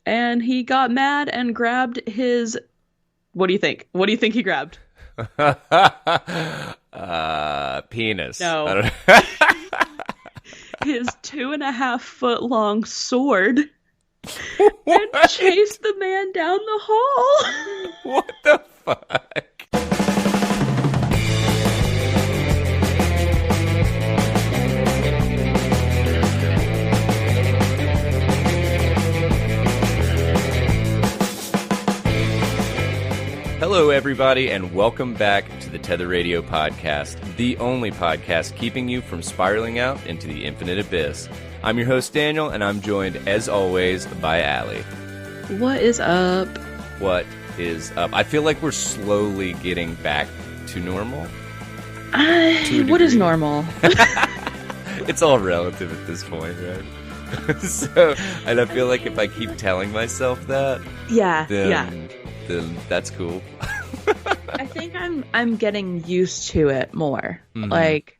and he got mad and grabbed his. What do you think? What do you think he grabbed? Penis. I No, don't know. his 2.5 foot long sword and What? chased the man down the hall. What the fuck? Hello, everybody, and welcome back to the Tether Radio Podcast, the only podcast keeping you from spiraling out into the infinite abyss. I'm your host, Daniel, and I'm joined, as always, by Allie. What is up? What is up? I feel like we're slowly getting back to normal. To a What is degree. normal? It's all relative at this point, right? So, and I feel like if I keep telling myself that, Yeah, then that's cool. I think I'm getting used to it more. Mhm. Like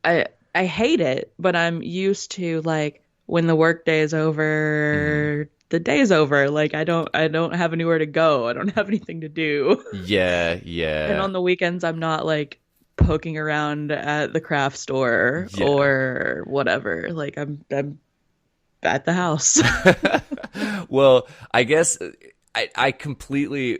I hate it, but I'm used to like when the work day is over, the day's over. Like I don't have anywhere to go. I don't have anything to do. Yeah, yeah. And on the weekends I'm not like poking around at the craft store Yeah. or whatever. Like I'm at the house. Well, I guess I completely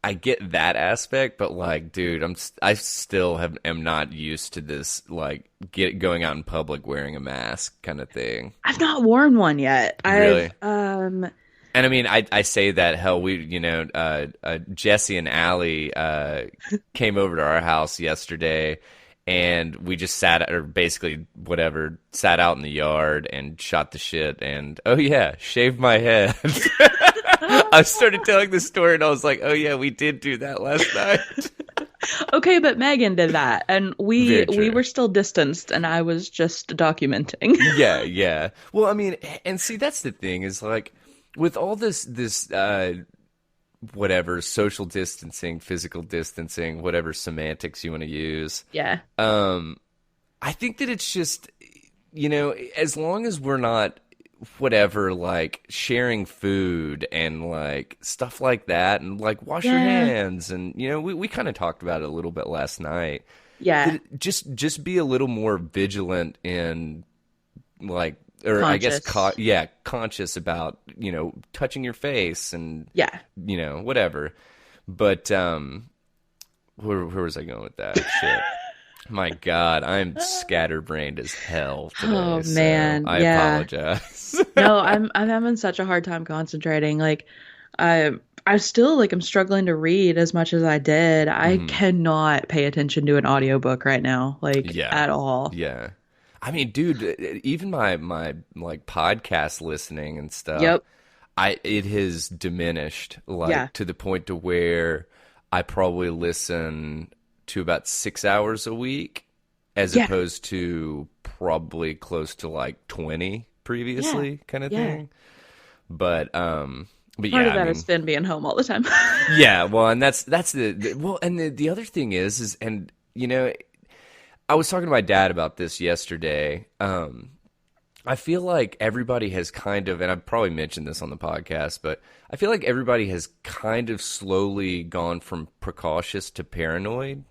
I get that aspect, but like, dude, I still am not used to this like going out in public wearing a mask kind of thing. I've not worn one yet. Really? I've And I mean, I say that hell, Jesse and Allie came over to our house yesterday, and we just sat out in the yard and shot the shit. And oh yeah, shaved my head. I started telling the story, and I was like, oh yeah, we did do that last night. Okay, but Megan did that, and Very we true. were still distanced, and I was just documenting. Yeah, yeah. Well, I mean, and see, that's the thing is like with all this whatever social distancing, physical distancing, whatever semantics you want to use. Yeah. I think that it's just, as long as we're not whatever, like sharing food and like stuff like that, and like wash your Yeah. hands, and we kind of talked about it a little bit last night. Yeah. That just be a little more vigilant in like, or I guess Conscious. conscious about touching your face and Yeah. whatever. But where was I going with that? Shit. My God, I'm scatterbrained as hell today. Oh, so man, I yeah. apologize. No, I'm having such a hard time concentrating. Like I still like I'm struggling to read as much as I did. I Mhm. cannot pay attention to an audiobook right now, like Yeah. at all. Yeah. I mean, dude, even my like podcast listening and stuff, Yep. it has diminished like Yeah. to the point to where I probably listen to about 6 hours a week as Yeah. opposed to probably close to like 20 previously kind of Yeah. thing. But Part yeah, of that I is mean, Finn being home all the time. yeah, well, and that's well, and the other thing is and I was talking to my dad about this yesterday. I feel like everybody has kind of, and I've probably mentioned this on the podcast, but I feel like everybody has kind of slowly gone from precautious to paranoid,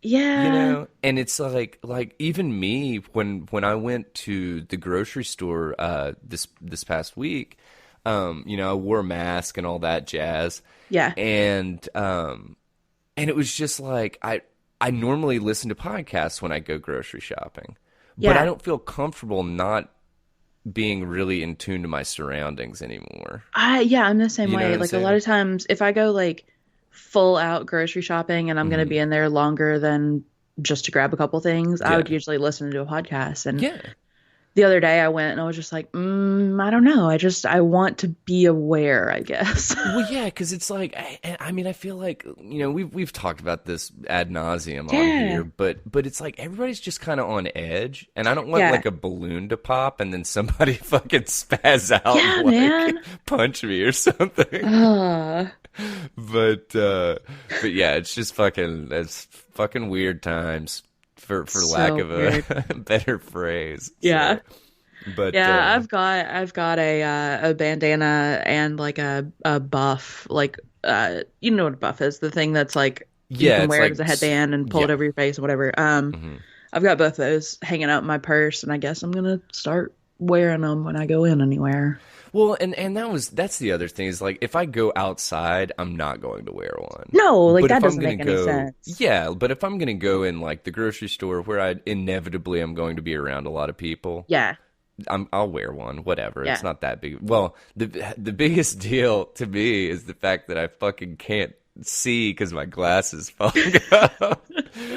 Yeah. and it's like even me when I went to the grocery store this past week, I wore a mask and all that jazz, Yeah. and it was just like I normally listen to podcasts when I go grocery shopping, but Yeah. I don't feel comfortable not being really in tune to my surroundings anymore. I'm the same You know way. what I'm Like a saying? lot of times if I go like full out grocery shopping and I'm going to Mhm. be in there longer than just to grab a couple things, I would Yeah. usually listen to a podcast. And Yeah. the other day I went and I was just like, I don't know. I want to be aware, I guess. Well, yeah, because it's like I mean I feel like we've talked about this ad nauseum on Yeah. here, but it's like everybody's just kind of on edge, and I don't want Yeah. like a balloon to pop and then somebody fucking spaz out Yeah, and like man. punch me or something. But yeah, it's fucking weird times for lack So of weird. a better phrase. Yeah. So, But Yeah, I've got a bandana and like a buff, like you know what a buff is, the thing that's like you yeah, can it's wear it like as a headband and pull it yeah. over your face and whatever. Hmm. I've got both those hanging out in my purse, and I guess I'm gonna start wearing them when I go in anywhere. Well, and that's the other thing is like if I go outside, I'm not going to wear one. No, like But that if I'm doesn't gonna make any go, sense. yeah, but if I'm gonna go in like the grocery store where I inevitably am going to be around a lot of people, Yeah, I'll wear one, whatever. It's yeah. not that big. Well, the biggest deal to me is the fact that I fucking can't see because my glasses fog up.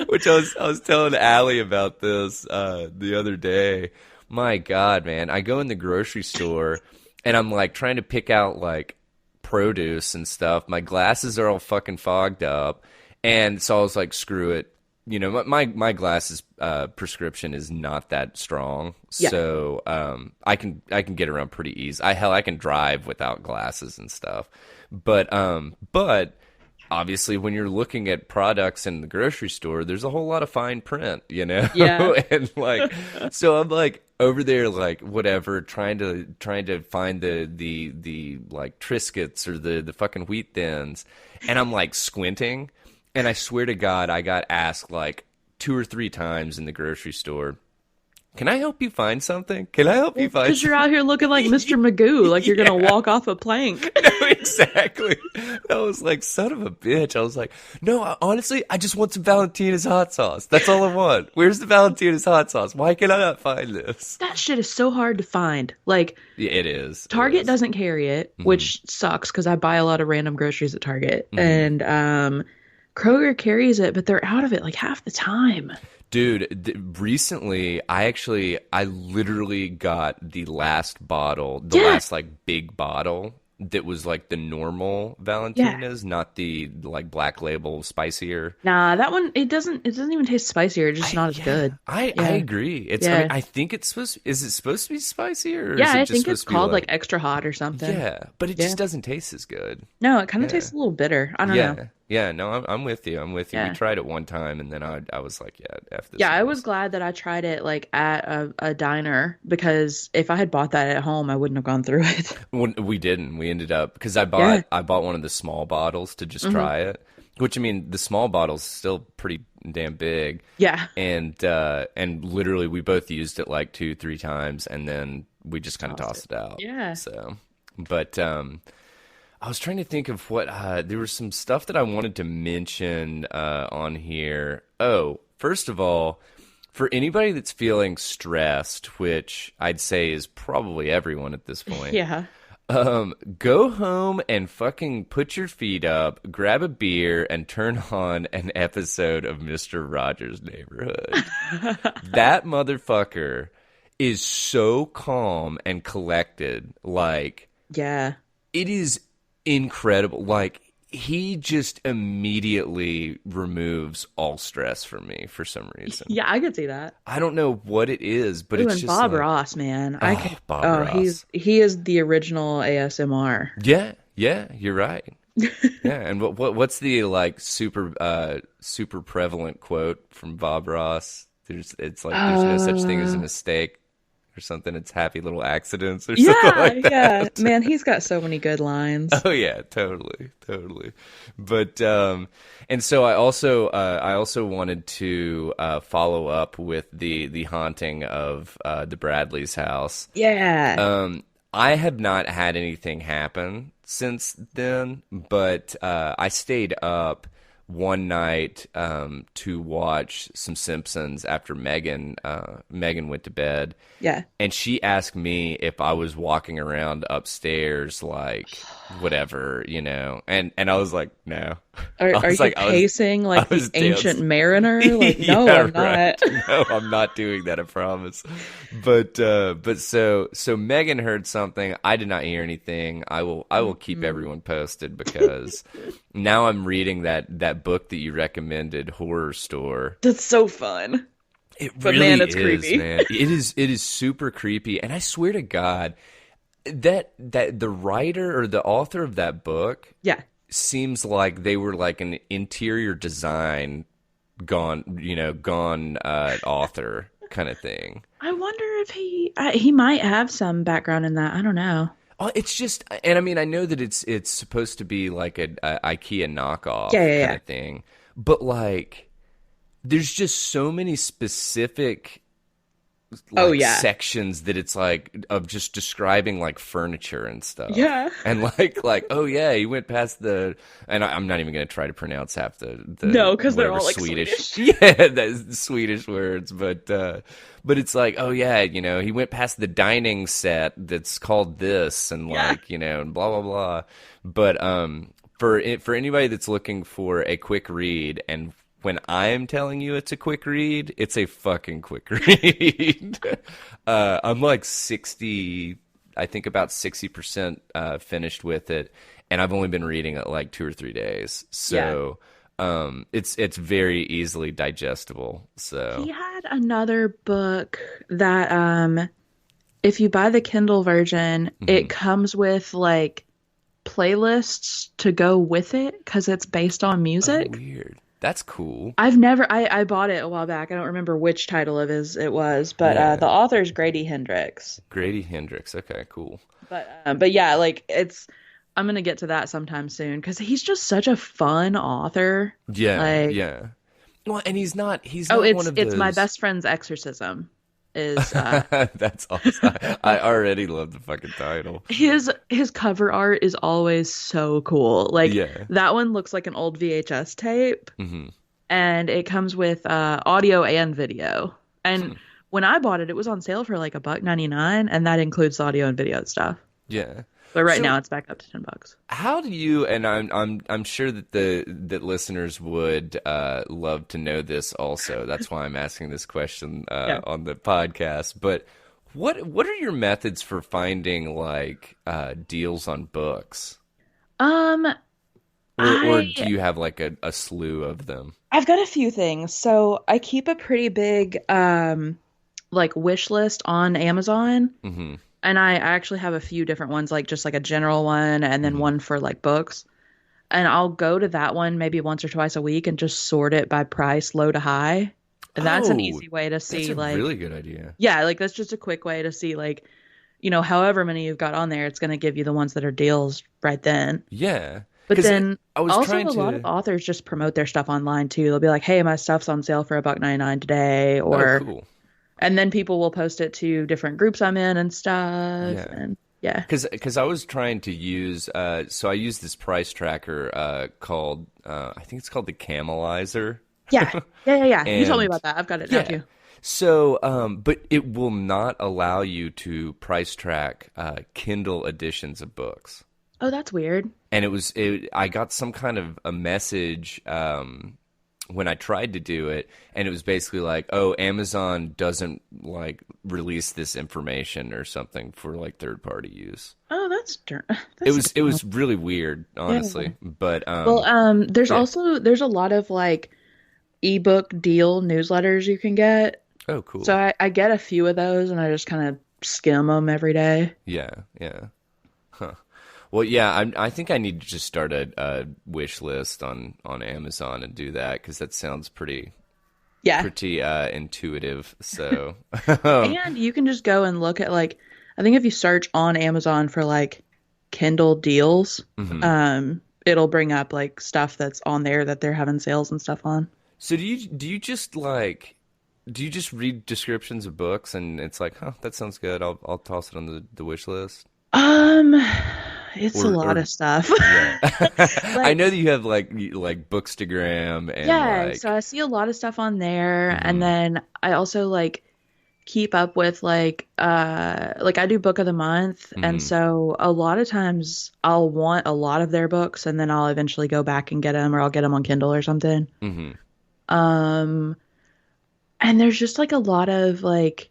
Which I was telling Allie about this the other day. My God, man, I go in the grocery store and I'm like trying to pick out like produce and stuff. My glasses are all fucking fogged up, and so I was like, screw it. You know, my glasses prescription is not that strong, Yeah. so I can get around pretty easy. I can drive without glasses and stuff, but obviously when you're looking at products in the grocery store, there's a whole lot of fine print, you know, Yeah. and like so I'm like over there like whatever trying to find the like Triscuits or the fucking wheat thins, and I'm like squinting. And I swear to God, I got asked like 2 or 3 times in the grocery store, "Can I help you find something? Can I help you Well, find because you're something?" out here looking like Mr. Magoo, like you're gonna Yeah, walk off a plank. no, exactly. I was like, son of a bitch. I was like, no, honestly, I just want some Valentina's hot sauce. That's all I want. Where's the Valentina's hot sauce? Why can I not find this? That shit is so hard to find. Like Yeah, it is. It Target is. doesn't carry it, Mm-hmm. which sucks because I buy a lot of random groceries at Target. Mm-hmm. And Kroger carries it, but they're out of it like half the time. Dude, recently I literally got the last bottle, the Yeah, last like big bottle that was like the normal yeah. Valentina's, not the like black label spicier. Nah, that one it doesn't even taste spicier, it's just not as Yeah, good. I Yeah. agree. I mean, Yeah. I think it's is it supposed to be spicier or Yeah, is it I just think it's supposed to be called like like, extra hot or something. yeah, but it Yeah. just doesn't taste as good. No, it kind of Yeah. tastes a little bitter. I don't know. Yeah. Yeah, no, I'm with you. I'm with you. We Yeah. tried it one time and then I was like, yeah, F this Yeah, I was noise. glad that I tried it like at a diner because if I had bought that at home, I wouldn't have gone through it. Well, we didn't. We ended up because I Yeah. bought I bought one of the small bottles to just Hmm. try it. Which I mean, the small bottle's still pretty damn big, Yeah. and literally we both used it like 2 3 times, and then we just kind of Tossed tossed it. it out. Yeah. So, but I was trying to think of what there was some stuff that I wanted to mention on here. Oh, first of all, for anybody that's feeling stressed, which I'd say is probably everyone at this point, Yeah. go home and fucking put your feet up, grab a beer, and turn on an episode of Mister Rogers' Neighborhood. That motherfucker is so calm and collected. Like, Yeah. it is incredible. Like, he just immediately removes all stress from me for some reason. Yeah, I could see that. I don't know what it is, but Ooh, it's and just Bob like, Ross, man. I oh, could Bob oh, Ross. he is the original ASMR. Yeah, yeah, you're right. Yeah, and what's the like super prevalent quote from Bob Ross? It's like there's no such thing as a Uh mistake or something. It's happy little accidents or something yeah, like yeah. that. Man, he's got so many good lines. Oh yeah, totally, totally. But and so I also wanted to follow up with the haunting of the Bradley's house. Yeah. I have not had anything happen since then, but I stayed up one night to watch some Simpsons after Megan went to bed, Yeah. and she asked me if I was walking around upstairs like whatever, you know, and I was like, no. Are I are was you like, pacing I like the was ancient dancing. mariner? Like, no, Yeah, I'm right. not. No, I'm not doing that, I promise. But so Megan heard something. I did not hear anything. I will keep Mm. everyone posted because now I'm reading that book that you recommended, Horror Store. That's so fun. It But man, really it's is, creepy. man. It is super creepy, and I swear to God that the writer or the author of that book Yeah. seems like they were like an interior design gone author kind of thing. I wonder if he might have some background in that. I don't know. Oh, it's just, and I mean, I know that it's supposed to be like a IKEA Yeah, knockoff yeah, kind yeah. of thing, but like, there's just so many specific Oh like yeah. sections that it's like of just describing like furniture and stuff. Yeah. And like oh yeah, he went past the and I'm not even gonna try to pronounce half the No, because they're whatever all like Swedish Swedish. yeah the Swedish words, but it's like oh yeah, he went past the dining set that's called this and Yeah. like and blah blah blah. But for anybody that's looking for a quick read and when I'm telling you it's a quick read, it's a fucking quick read. I'm like 60, I think about 60% finished with it, and I've only been reading it like 2 or 3 days. Yeah. So it's very easily digestible. He So had another book that if you buy the Kindle version, it mhm. comes with like playlists to go with it because it's based on Oh, music. weird. That's cool. I bought it a while back. I don't remember which title it was, but Yeah, the author's Grady Hendrix. Grady Hendrix. Okay, cool. But yeah, like I'm gonna get to that sometime soon because he's just such a fun author. Yeah, Like, yeah. Well, and he's oh, not one of it's my those. best friend's exorcism is That's awesome. I already love the fucking title. his cover art is always so cool. Like Yeah. that one looks like an old VHS tape, Hmm. and it comes with audio and video. Hmm. And when I bought it, it was on sale for like $1.99, and that includes the audio and video stuff. Yeah. But right So now, it's back up to $10. how do you and I'm sure that that listeners would love to know this also. That's why I'm asking this question Yeah. on the podcast. But what are your methods for finding like deals on books? Um, Or I do you have like a slew of them? I've got a few things. So I keep a pretty big like wish list on Amazon, Hmm. and I actually have a few different ones, like just like a general one and then Hmm. one for like books. And I'll go to that one maybe once or twice a week and just sort it by price, low to high. And that's an Oh, easy way to that's see a really like good idea. yeah, like that's just a quick way to see like, however many you've got on there, it's going to give you the ones that are deals right then. Yeah, But because then I was also trying a lot of to. authors just promote their stuff online too. They'll be like, "Hey, my stuff's on sale for $1.99 today," Oh, or cool. and then people will post it to different groups I'm in and stuff. Yeah, And yeah. because I was trying to use. So I use this price tracker called. I think it's called the Camelizer. Yeah. Yeah, yeah, yeah. You told me And about that. I've got it now yeah, too. so but it will not allow you to price track Kindle editions of books. Oh, that's weird. And I got some kind of a message when I tried to do it, and it was basically like, oh, Amazon doesn't like release this information or something for like third party use. Oh, It that's was it dumb. was really weird, Yeah. honestly. But Well, yeah. there's a lot of like ebook deal newsletters you can get. Oh, cool. So I get a few of those and I just kind of skim them every day. Yeah, yeah. Huh. Well, yeah, I think I need to just start a wish list on Amazon and do that because that sounds Yeah. pretty intuitive. So, um, And you can just go and look at like I think if you search on Amazon for like Kindle deals, mhm. it'll bring up like stuff that's on there that they're having sales and stuff on. So do you just read descriptions of books and it's like, huh, that sounds good. I'll toss it on the wish list. Um, it's a lot Or of stuff. yeah. I Like, know that you have like Bookstagram and yeah, so like I see a lot of stuff on there, and mhm, then I also like keep up with like I do book of the month, and mhm, so a lot of times I'll want a lot of their books and then I'll eventually go back and get them or I'll get them on Kindle or something. mhm, Um, and there's just like a lot of like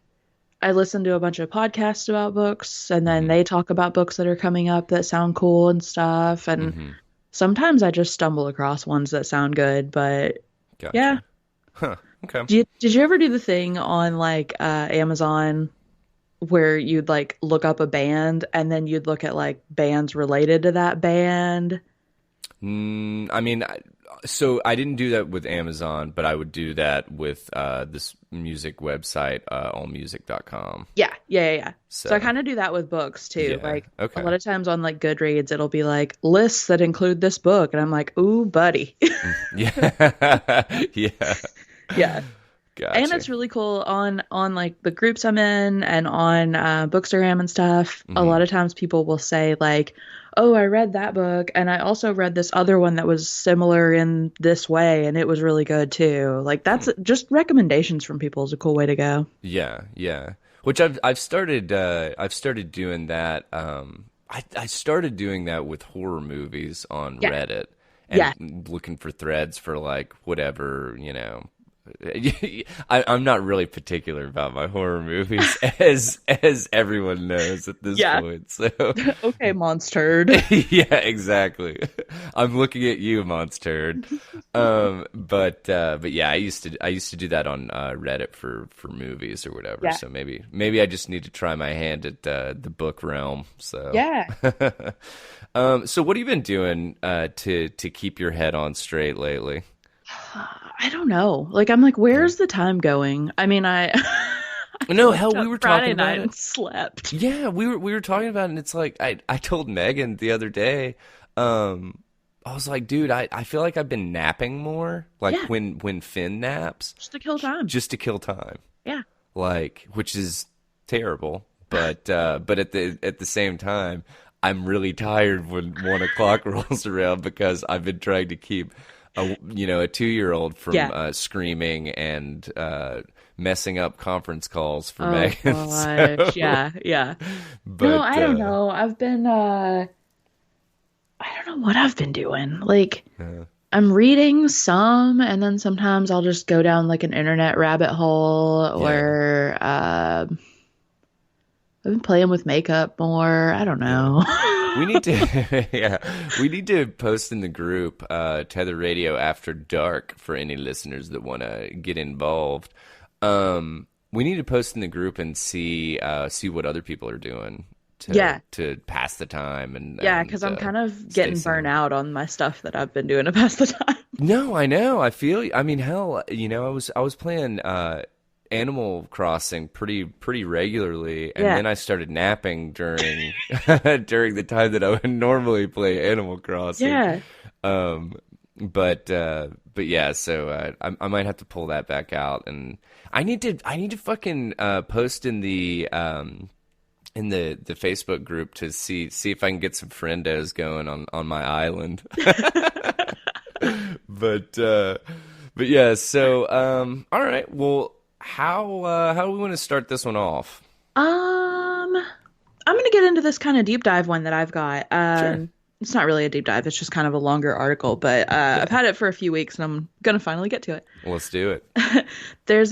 I listen to a bunch of podcasts about books and then mhm, they talk about books that are coming up that sound cool and stuff, and mhm. sometimes I just stumble across ones that sound good, but yeah. Gotcha. Huh. Okay. Did you ever do the thing on like Amazon where you'd like look up a band and then you'd look at like bands related to that band? I mean, so I didn't do that with Amazon, but I would do that with this music website, allmusic.com. Yeah, yeah, yeah, yeah. So I So, kind of do that with books too. yeah. Like a Okay. lot of times on like Goodreads, it'll be like lists that include this book, and I'm like, ooh, buddy. Yeah. Yeah. Yeah. And Gotcha. it's really cool on like the groups I'm in and on Bookstagram and stuff. A Hmm. lot of times people will say like, "Oh, I read that book and I also read this other one that was similar in this way and it was really good too." Like that's just recommendations from people is a cool way to go. Yeah, yeah. Which I've started doing that. I started doing that with horror movies on Yeah. Reddit Yeah. and looking for threads for like whatever, you know. I'm not really particular about my horror movies, as everyone knows at this Yeah. point. So Okay, monster. yeah, exactly. I'm looking at you, monster. But yeah, I used to do that on Reddit for movies or whatever. Yeah. So maybe I just need to try my hand at the book realm. So Yeah. so what have you been doing to keep your head on straight lately? I don't know. Like I'm like, Yeah. where's the time going? I mean, I I No, hell, went we up were talking Friday about night it. and slept. Yeah, we were talking about it, and it's like I told Megan the other day, um, I was like, dude, I feel like I've been napping more, like Yeah, when Finn naps, just to kill time. just to kill time, Yeah. like which is terrible, but at the same time, I'm really tired when 1 o'clock rolls around because I've been trying to keep a 2-year-old from Yeah. screaming and messing up conference calls for Oh Megan. gosh. So, Yeah, yeah. No, but I don't know. I've been I don't know what I've been doing. Like uh, I'm reading some and then sometimes I'll just go down like an internet rabbit hole yeah, or I've been playing with makeup more. I don't yeah. know. We need to, yeah, we need to post in the group, Tether Radio After Dark for any listeners that want to get involved. We need to post in the group and see what other people are doing to Yeah. to pass the time and Yeah, and because I'm kind of stay getting burnt sane. out on my stuff that I've been doing to pass the time. No, I know. I feel. I mean, hell, I was playing Animal Crossing pretty regularly, and Yeah. then I started napping during during the time that I would normally play Animal Crossing. Yeah. Um, but yeah, so I might have to pull that back out, and I need to fucking post in the Facebook group to see if I can get some friendos going on my island. But but yeah, so all right. Well, how do we want to start this one off? I'm gonna get into this kind of deep dive one that I've got. Sure. It's not really a deep dive, it's just kind of a longer article, but I've Yeah. had it for a few weeks and I'm gonna finally get to it. Let's do it. There's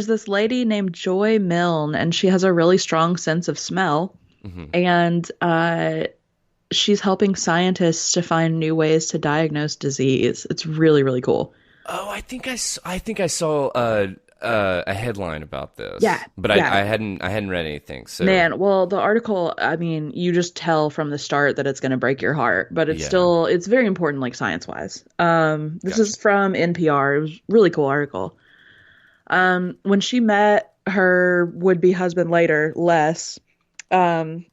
this lady named Joy Milne, and she has a really strong sense of smell, Hmm. and she's helping scientists to find new ways to diagnose disease. It's really, really cool. Oh, I think I saw a headline about Yeah, this, but yeah. I hadn't read anything. So Man, well, the article, I mean, you just tell from the start that it's going to break your heart, but yeah, it's very important, like science-wise. This gotcha. is from NPR. It was a really cool article. When she met her would-be husband later, Les, um,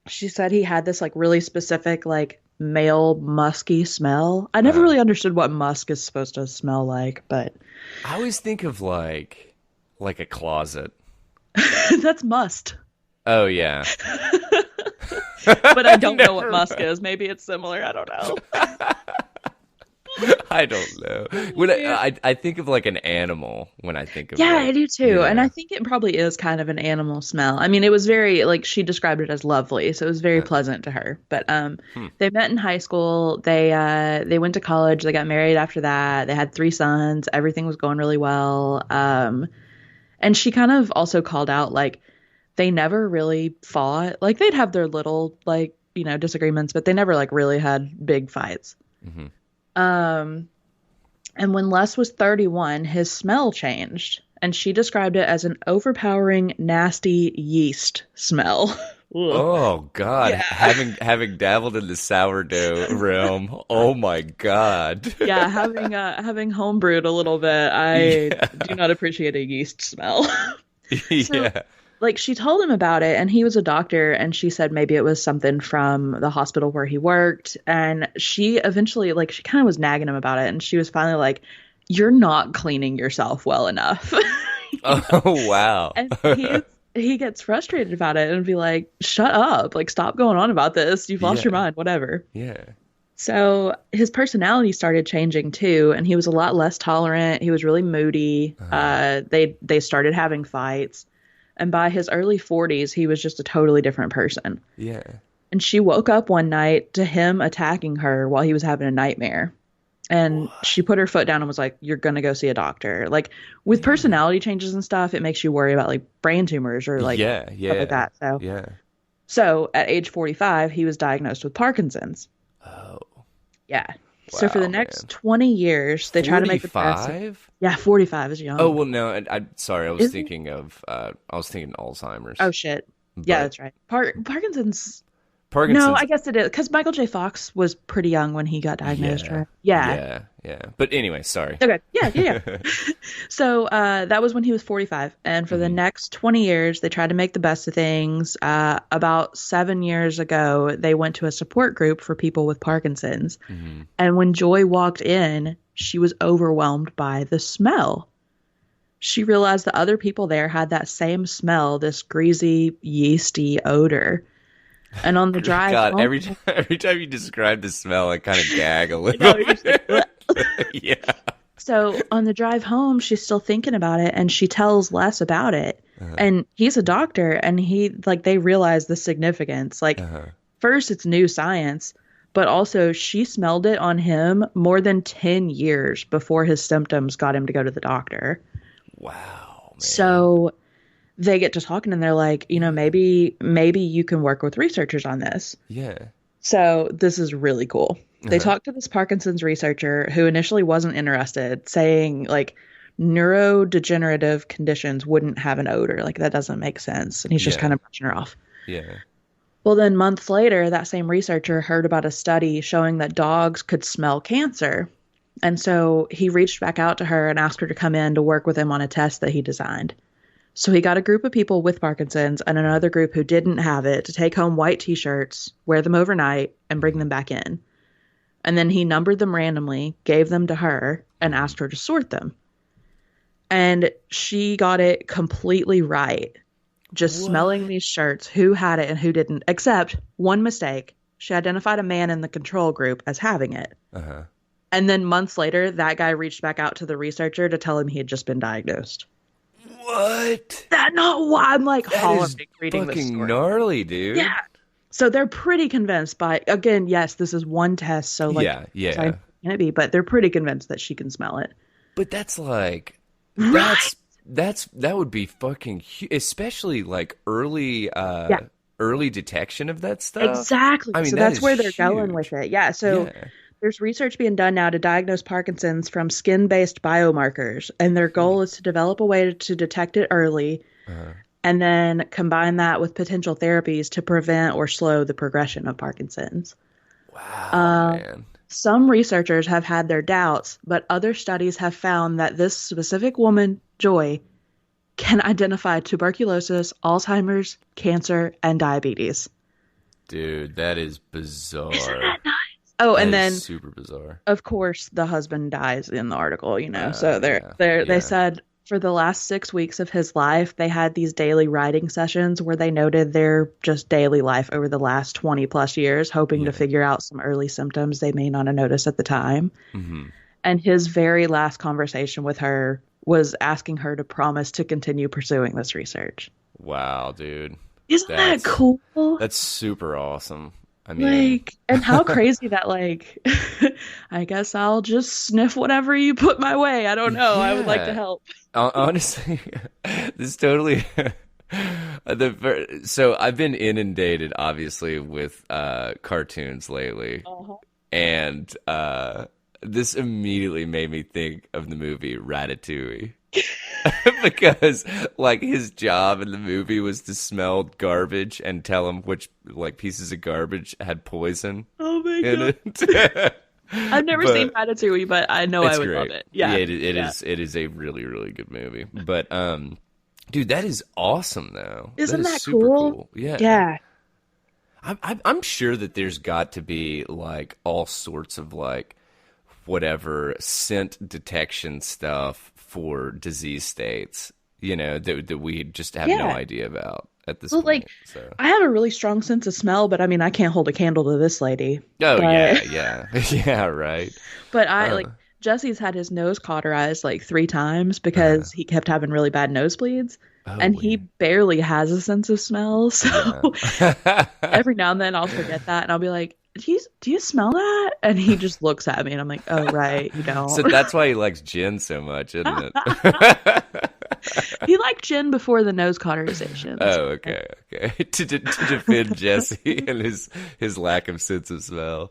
she said he had this like really specific, like male musky smell. I never Uh, really understood what musk is supposed to smell like, but I always think of like a closet. that's must. Oh yeah, But I I've don't know what never. musk is. Maybe it's similar. I don't know. I don't know. When I think of like an animal when I think of Yeah, I like, do you too. And I know. think it probably is kind of an animal smell. I mean, it was very, like, she described it as lovely, so it was very Uh, pleasant to her. But hmm. they met in high school. They went to college, they got married after that. They had 3 sons. Everything was going really well. And she kind of also called out like they never really fought. Like they'd have their little like, disagreements, but they never like really had big fights. Hmm. Um and when Les was 31, his smell changed, and she described it as an overpowering, nasty yeast smell. Ugh. Oh God, Yeah. having dabbled in the sourdough realm. Oh my God. Yeah, having homebrewed a little bit, I do Yeah. not appreciate a yeast smell. So, Yeah. like, she told him about it, and he was a doctor, and she said maybe it was something from the hospital where he worked. And she eventually, like, she kind of was nagging him about it, and she was finally like, "You're not cleaning yourself well enough." You know? Oh wow. And he gets frustrated about it and be like, "Shut up! Like, stop going on about this. You've lost your Yeah. mind. Whatever." Yeah. So his personality started changing too, and he was a lot less tolerant. He was really moody. They started having fights, and by his early 40s, he was just a totally different person. Yeah. And she woke up one night to him attacking her while he was having a nightmare. And she put her foot down and was like, "You're gonna go see a doctor." Like with Yeah. personality changes and stuff, it makes you worry about like brain tumors or like Yeah. stuff like Yeah. that. So, Yeah. so at age 45, he was diagnosed with Parkinson's. Oh. Yeah. So for the Wow, next man. 20 years, they try to make the best. 45? Yeah, 45 is Oh, young. well no, I sorry. Is it? I was thinking Alzheimer's. Oh shit. Yeah, But that's right. Parkinson's. No, I Parkinson's. guess it is because Michael J. Fox was pretty young when he got diagnosed, Yeah. right? Yeah. Yeah. Yeah. But anyway, sorry. Okay. Yeah, yeah, yeah. So that was when he was 45, and for the Hmm. next 20 years, they tried to make the best of things. About 7 years ago, they went to a support group for people with Parkinson's, Hmm. and when Joy walked in, she was overwhelmed by the smell. She realized that other people there had that same smell, this greasy, yeasty odor. And on the drive God, home, every time you describe the smell, I kind of gag a you know, little you're just like, "Bleh." bit. Yeah. So on the drive home, she's still thinking about it and she tells Les about it. Uh-huh. And he's a doctor and they realize the significance. Like, Uh-huh. first, it's new science, but also she smelled it on him more than 10 years before his symptoms got him to go to the doctor. Wow, man. So they get to talking and they're like, maybe you can work with researchers on this. Yeah. So this is really cool. They Uh-huh. talked to this Parkinson's researcher who initially wasn't interested, saying like neurodegenerative conditions wouldn't have an odor. Like that doesn't make sense. And he's just Yeah. kind of brushing her off. Yeah. Well, then months later, that same researcher heard about a study showing that dogs could smell cancer. And so he reached back out to her and asked her to come in to work with him on a test that he designed. So he got a group of people with Parkinson's and another group who didn't have it to take home white t-shirts, wear them overnight, and bring them back in. And then he numbered them randomly, gave them to her, and asked her to sort them. And she got it completely right. Just smelling What? these shirts, who had it and who didn't, except one mistake. She identified a man in the control group as having it. Uh-huh. And then months later, that guy reached back out to the researcher to tell him he had just been diagnosed. What? That not why I'm like That is hollering reading this fucking story. gnarly, dude. Yeah. So they're pretty convinced by, again, yes, this is one test, so like, Yeah, yeah. scientific can it be? But they're pretty convinced that she can smell it. But that's like Right. that would be fucking especially like Yeah, early detection of that stuff. exactly. I mean, So that that's is where they're going with huge. it. Yeah. So Yeah. there's research being done now to diagnose Parkinson's from skin-based biomarkers, and their goal is to develop a way to detect it early Uh, and then combine that with potential therapies to prevent or slow the progression of Parkinson's. wow, Uh, man. some researchers have had their doubts, but other studies have found that this specific woman, Joy, can identify tuberculosis, Alzheimer's, cancer, and diabetes. Dude, that is bizarre. Oh, That and is then super bizarre. of course the husband dies in the article, So Yeah. they Yeah. said for the last 6 weeks of his life, they had these daily writing sessions where they noted their just daily life over the last 20 plus years, hoping to Yeah. figure out some early symptoms they may not have noticed at the time. Hmm. And his very last conversation with her was asking her to promise to continue pursuing this research. Wow, dude. Isn't that That's cool? that's super awesome. I mean, Like, and how crazy that, like, I guess I'll just sniff whatever you put my way. I don't know. I would like to yeah. help. Honestly, this totally. So I've been inundated, obviously, with cartoons lately, Uh-huh. and this immediately made me think of the movie Ratatouille. because like his job in the movie was to smell garbage and tell him which like pieces of garbage had poison Oh my in God. it. I've never seen But Ratatouille, but I know I it's would love great. it. Yeah, Yeah. Yeah. it is a really really good movie. But dude, that is awesome though. That Isn't is that super cool? cool. Yeah. Yeah. I'm sure that there's got to be like all sorts of like whatever scent detection stuff for disease states, that we just have no Yeah. idea about at this Well, like, point. So, I have a really strong sense of smell, but I mean, I can't hold a candle to this lady. oh But, yeah, yeah, yeah, right. but I Uh, like, Jesse's had his nose cauterized like 3 times uh, because he kept having really bad nosebleeds, oh and he weird. barely has a sense of smell. Yeah. So every now and then I'll forget that, and I'll be like, do you smell that?" And he just looks at me, and I'm like, "Oh, right, you So don't." that's why he likes gin so much, isn't it? He liked gin before the nose cauterization. That's Oh, right. okay, okay. To defend Jesse and his lack of sense of smell.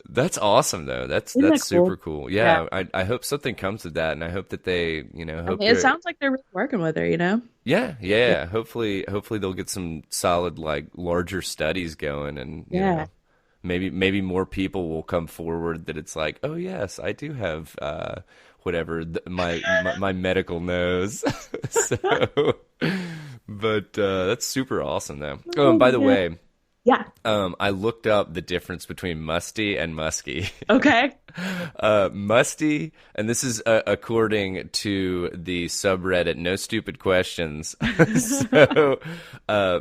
That's awesome though. Isn't that That's super cool? cool. Yeah. Yeah, I hope something comes of that, and I hope that they, I hope mean, it they're sounds like they're really working with her, you know? yeah, Yeah. yeah. Hopefully they'll get some solid like larger studies going, and Yeah. maybe more people will come forward that it's like, oh yes, I do have whatever my medical nose. So, but that's super awesome though. Oh, and Oh, by the yeah. way, Yeah. I looked up the difference between musty and musky. Okay. Musty, and this is according to the subreddit No Stupid Questions. So,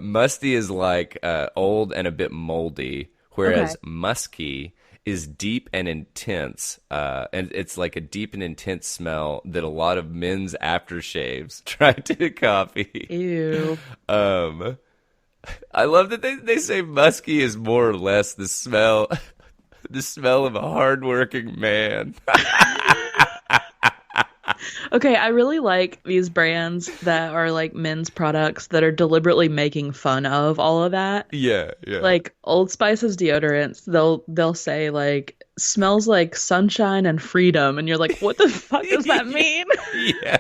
musty is like old and a bit moldy, Okay. whereas musky is deep and intense. And it's like a deep and intense smell that a lot of men's aftershaves try to copy. Ew. Um, I love that they say musky is more or less the smell the smell of a hardworking man. Okay, I really like these brands that are like men's products that are deliberately making fun of all of that. Yeah, yeah. Like Old Spice's deodorants, they'll say like smells like sunshine and freedom, and you're like, what the fuck does that mean? Yeah.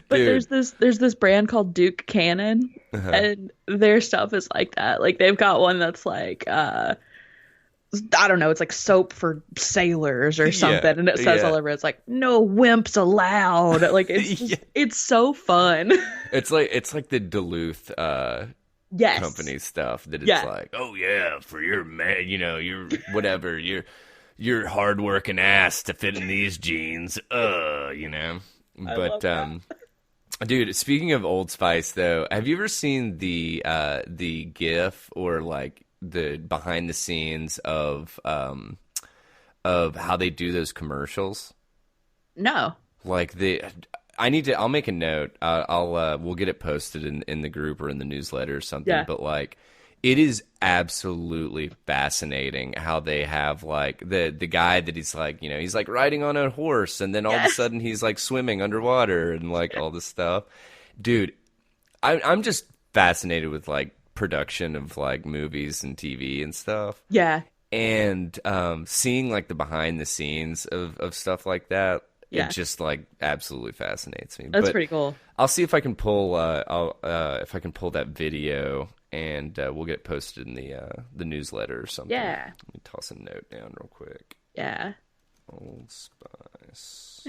But Dude. there's this brand called Duke Cannon, Uh-huh. and their stuff is like that. Like they've got one that's like I don't know, it's like soap for sailors or Yeah, something, and it says all yeah. over it's like no wimps allowed. Like Yeah. it's so fun. It's like the Duluth Yes. company stuff that it's Yeah. like, oh yeah, for your man, your whatever, your hardworking ass to fit in these jeans, I But love that. dude, speaking of Old Spice though, have you ever seen the GIF or like the behind the scenes of how they do those commercials? No. Like I'll make a note. We'll get it posted in the group or in the newsletter or something. Yeah. But like, it is absolutely fascinating how they have like the guy that he's like, he's like riding on a horse, and then all of a Yes. sudden he's like swimming underwater and like all this stuff. Dude, I'm just fascinated with like production of like movies and TV and stuff, Yeah. and seeing like the behind the scenes of stuff like that. It Yeah. just like absolutely fascinates me. That's But pretty cool. I'll see if I can pull if I can pull that video, and we'll get it posted in the newsletter or something. Yeah. Let me toss a note down real quick. Yeah. Old Spice.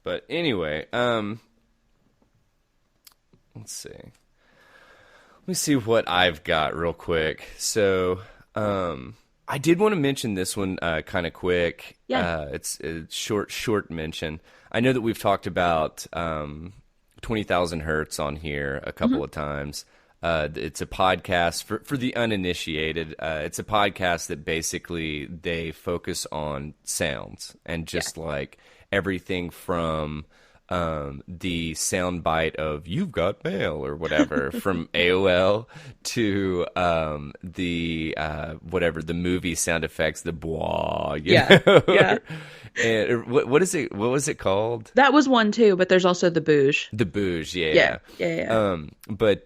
But anyway, let's see. Let me see what I've got real quick. So, I did want to mention this one kind of quick. Yeah. It's a short mention. I know that we've talked about 20,000 Hertz on here a couple of times. It's a podcast for the uninitiated. It's a podcast that basically they focus on sounds and just like everything from the sound bite of "You've got mail" or whatever from AOL to the whatever the movie sound effects, the blah, Yeah. know? Yeah. And what is it? What was it called? That was one too, but there's also the bouge. The booge, yeah, Yeah. yeah. Yeah.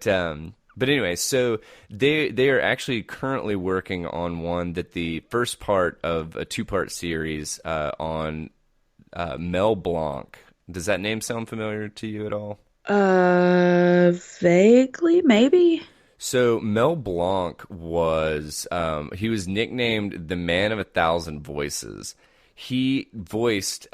Yeah. But anyway, so they are actually currently working on one that the first part of a two-part series on Mel Blanc. Does that name sound familiar to you at all? Vaguely, maybe. So Mel Blanc was he was nicknamed the Man of a Thousand Voices. He voiced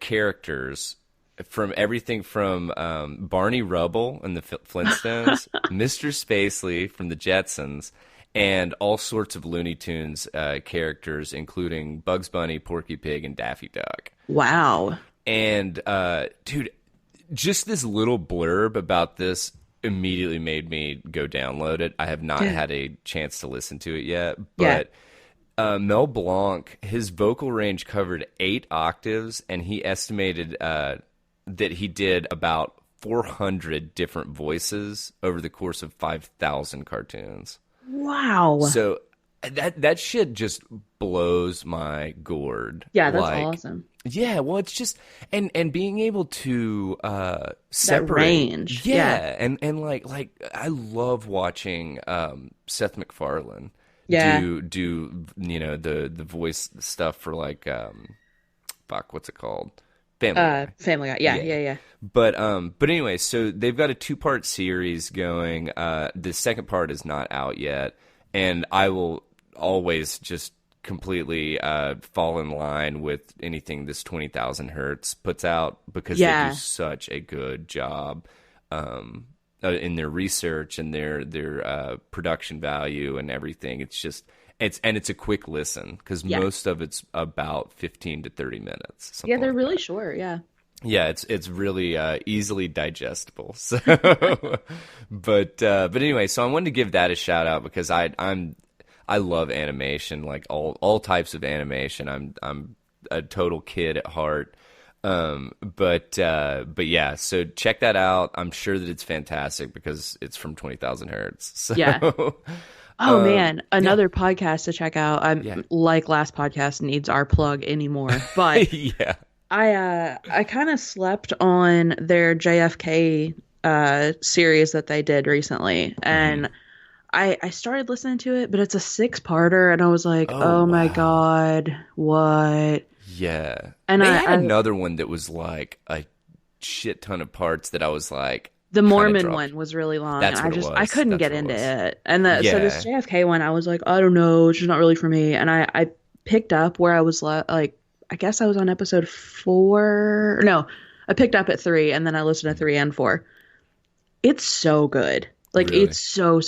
characters from everything from Barney Rubble and the Flintstones, Mr. Spacely from the Jetsons, and all sorts of Looney Tunes characters, including Bugs Bunny, Porky Pig, and Daffy Duck. Wow. And dude, just this little blurb about this immediately made me go download it. I have not Yeah. had a chance to listen to it yet, Yeah. but Mel Blanc, his vocal range covered 8 octaves, and he estimated that he did about 400 different voices over the course of 5,000 cartoons. Wow. So that shit just blows my gourd. Yeah, that's Like, awesome. yeah, well, it's just and being able to That separate, range. yeah, Yeah. and like I love watching Seth MacFarlane Yeah. do the voice stuff for like fuck, what's it called? Family Guy. Family Guy. Yeah, Yeah. yeah, yeah. But anyway, so they've got a 2-part series going. The second part is not out yet, and I will always just completely fall in line with anything this 20,000 Hertz puts out because they Yeah. do such a good job in their research and their production value and everything. It's just it's a quick listen because Yeah. most of it's about 15 to 30 minutes, Yeah, something they're like really that. short. Yeah. Yeah, it's really easily digestible. So, but anyway, so I wanted to give that a shout out because I love animation, like all types of animation. I'm a total kid at heart. But yeah, so check that out. I'm sure that it's fantastic because it's from 20,000 Hertz. Yeah. So, Oh man, yeah, another podcast to check out. I'm yeah, like last podcast needs our plug anymore, but yeah. I kind of slept on their JFK series that they did recently, Hmm. and I started listening to it, but it's a 6-parter, and I was like, Oh oh my wow. God, what? Yeah. And They had I another one that was like a shit ton of parts that I was like the kind of Mormon dropped. one was really long, and That's what it I was. couldn't That's get what it into was. it. And so this Yeah. JFK one, I was like, I don't know, it's just not really for me. And I picked up where I was like, I guess I was on episode 4. No, I picked up at 3, and then I listened to 3 and 4. It's so good. Like Really. it's so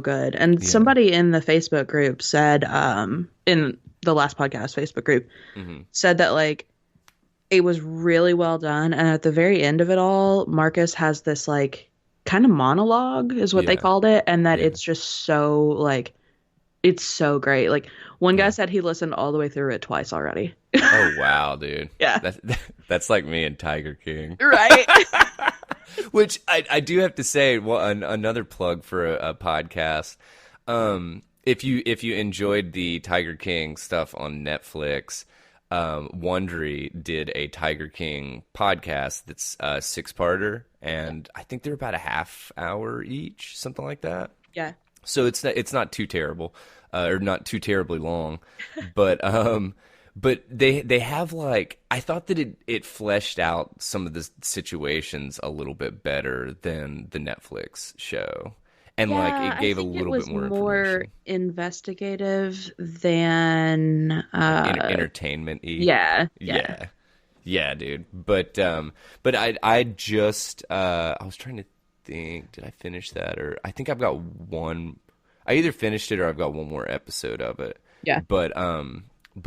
good. And Yeah. somebody in the Facebook group said, in the last podcast Facebook group, Hmm. said that like it was really well done. And at the very end of it all, Marcus has this like kind of monologue is what they Yeah. called it. And that Yeah. it's just so like, it's so great. Like one guy Yeah. said he listened all the way through it twice already. Oh wow, dude. Yeah. That that's like me and Tiger King. Right. Which I do have to say, well, another plug for a podcast. If you enjoyed the Tiger King stuff on Netflix, Wondery did a Tiger King podcast that's a 6-parter, and I think they're about a half hour each, something like that. Yeah. So it's not too terrible, or not too terribly long, but they have like I thought that it fleshed out some of the situations a little bit better than the Netflix show, and like Yeah, it I gave a think it little bit was more more information, investigative than like entertainment y. yeah, yeah. Yeah, yeah, dude. But I just I was trying to think, did I finish that or I think I've got one. I either finished it or I've got one more episode of it. Yeah. But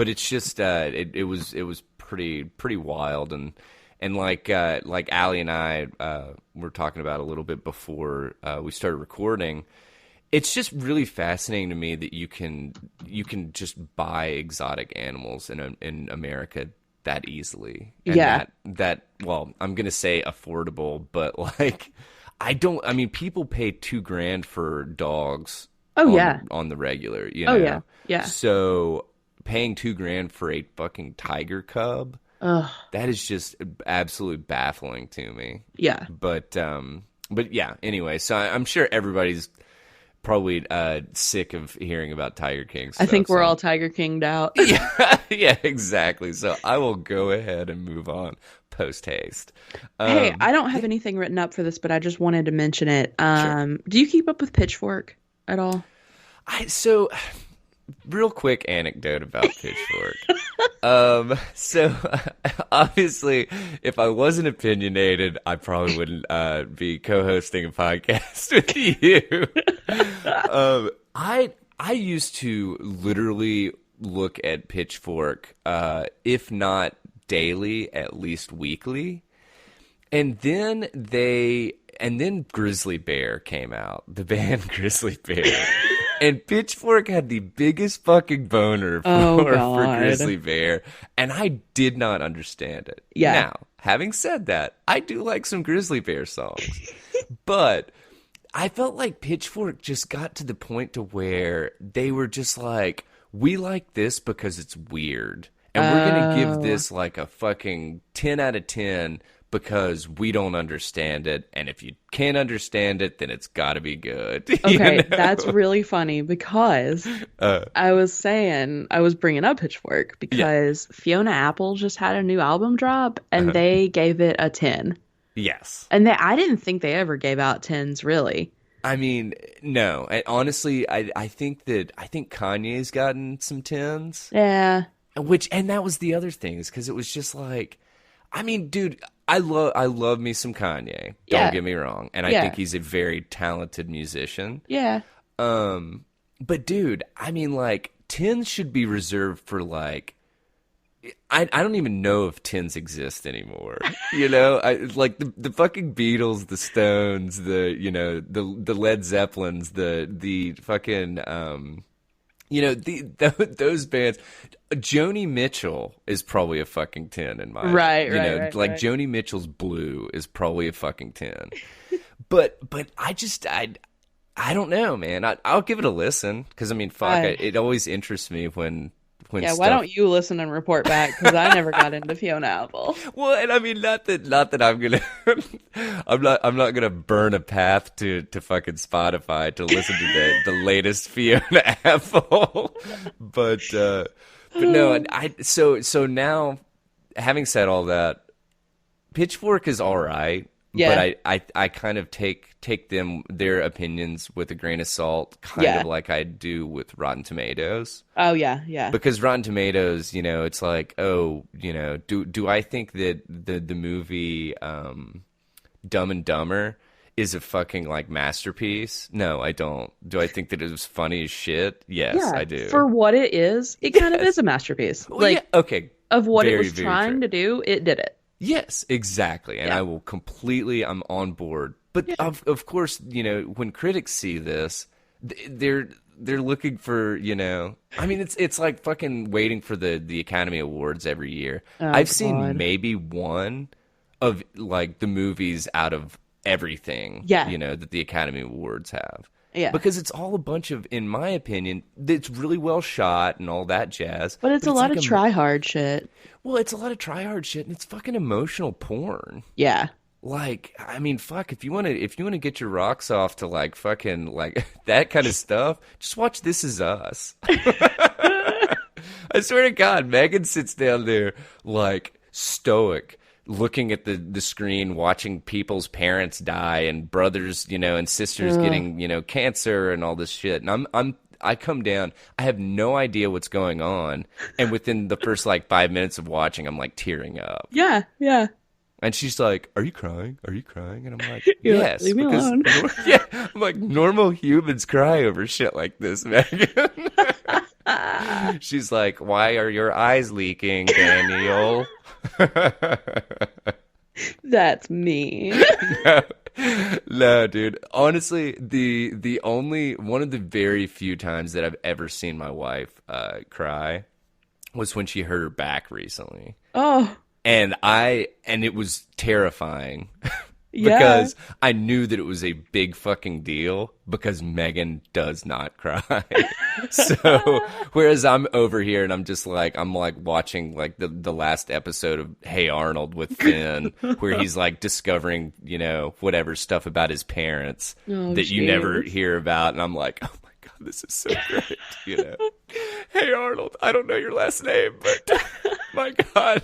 it's just it was pretty wild and like Allie and I were talking about a little bit before we started recording. It's just really fascinating to me that you can just buy exotic animals in America that easily and Yeah. that well, I'm gonna say affordable, but like I mean people pay 2 grand for dogs Oh on yeah. on the regular, you Oh yeah. know. Yeah. So paying 2 grand for a fucking tiger cub, Ugh. that is just absolutely baffling to me. Yeah. But yeah, anyway, so I'm sure everybody's probably sick of hearing about Tiger King I stuff. think we're So all Tiger Kinged out. yeah, yeah, exactly. So I will go ahead and move on post haste. Hey, I don't have Yeah, anything written up for this, but I just wanted to mention it. sure. Do you keep up with Pitchfork at all? So real quick anecdote about Pitchfork. So obviously, if I wasn't opinionated, I probably wouldn't be co-hosting a podcast with you. I used to literally look at Pitchfork, if not daily, at least weekly. And then Grizzly Bear came out, the band Grizzly Bear. And Pitchfork had the biggest fucking boner Oh for God. Grizzly Bear, and I did not understand it. Yeah. Now, having said that, I do like some Grizzly Bear songs, but I felt like Pitchfork just got to the point to where they were just like, we like this because it's weird, and we're gonna give Oh, this like a fucking 10 out of 10 because we don't understand it, and if you can't understand it, then it's got to be good. You okay. That's know? really funny because I was bringing up Pitchfork Yeah. because Fiona Apple just had a new album drop and Uh-huh. they gave it a 10. Yes. And I didn't think they ever gave out 10s, really. I mean, no. Honestly, I think Kanye's gotten some tens, Yeah. and that was the other thing is because it was just like, I mean, dude, I love me some Kanye. Don't Yeah. get me wrong, and I Yeah. think he's a very talented musician. Yeah. But dude, I mean, like tens should be reserved for like. I don't even know if tens exist anymore. You know, like the fucking Beatles, the Stones, the Led Zeppelins, the fucking those bands. Joni Mitchell is probably a fucking 10 in my Right, you right, know, right, like right. Joni Mitchell's Blue is probably a fucking 10. But I don't know, man. I'll give it a listen because I mean, fuck, I it always interests me when Yeah, why stuff. don't you listen and report back? Because I never got into Fiona Apple. Well, and I mean, not that I'm gonna, I'm not gonna burn a path to fucking Spotify to listen to the latest Fiona Apple, but no, so now, having said all that, Pitchfork is all right, but Yeah, I kind of take their opinions with a grain of salt, kind yeah. of like I do with Rotten Tomatoes. Oh, yeah, yeah. Because Rotten Tomatoes, it's like, oh, do I think that the movie Dumb and Dumber is a fucking like masterpiece? No, I don't. Do I think that it was funny as shit? Yes, Yeah, I do. for what it is, it kind of Yes. is a masterpiece. Well, yeah, Like, okay. of what it Very, was very true. trying to do, it did it. Yes, exactly. And Yeah. I will completely, I'm on board. But Yeah. of course, when critics see this, they're looking for, I mean, it's like fucking waiting for the Academy Awards every year. Oh, I've seen God. maybe one of like the movies out of everything, Yeah, that the Academy Awards have. yeah. Because it's all a bunch of, in my opinion, it's really well shot and all that jazz. But it's a lot like of try hard shit. well, it's a lot of try hard shit and it's fucking emotional porn. Yeah. Like, I mean, fuck, if you wanna get your rocks off to like fucking like that kind of stuff, just watch This Is Us. I swear to God, Megan sits down there like stoic, looking at the screen, watching people's parents die and brothers, and sisters Ugh. getting, cancer and all this shit. And I come down, I have no idea what's going on, and within the first like 5 minutes of watching, I'm like tearing up. Yeah, yeah. And she's like, "Are you crying? Are you crying?" And I'm like, You're like, "Yes," leave me because alone. yeah, I'm like, normal humans cry over shit like this, Megan. She's like, "Why are your eyes leaking, Daniel?" That's me. no, no, dude. Honestly, the only one of the very few times that I've ever seen my wife cry was when she hurt her back recently. Oh, And it was terrifying Yeah. because I knew that it was a big fucking deal because Megan does not cry. So whereas I'm over here and I'm like watching like the last episode of Hey Arnold with Finn where he's like discovering, whatever stuff about his parents Oh, that you never jeez. hear about, and I'm like, oh my God, this is so great, Hey Arnold, I don't know your last name, but my God,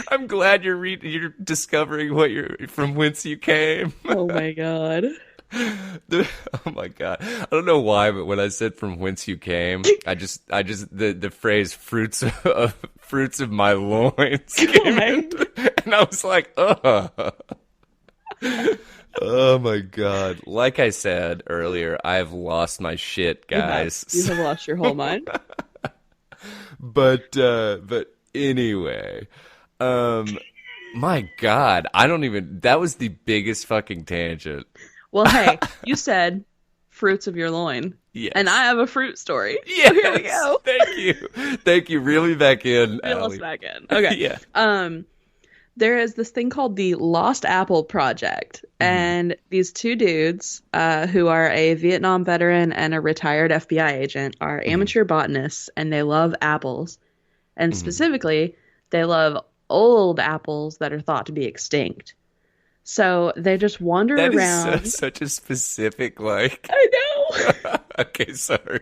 I'm glad you're discovering from whence you came. Oh my God. Oh my God, I don't know why, but when I said from whence you came, the phrase fruits of my loins came Why? in, and I was like, oh. Oh my God. Like I said earlier, I have lost my shit, You have. You guys. have lost your whole mind. But anyway, um my God, I don't even that was the biggest fucking tangent. Well, hey, you said fruits of your loin, and Yes. I have a fruit story. So here we Yes. go. Thank you. Thank you. Reel me back in, Reel us Allie. back in. Okay. Yeah. There is this thing called the Lost Apple Project, Mhm. and these two dudes, who are a Vietnam veteran and a retired FBI agent, are Mhm. amateur botanists, and they love apples, and Mhm. specifically, they love old apples that are thought to be extinct. So they just wander That is around. such a specific like I know. okay, sorry.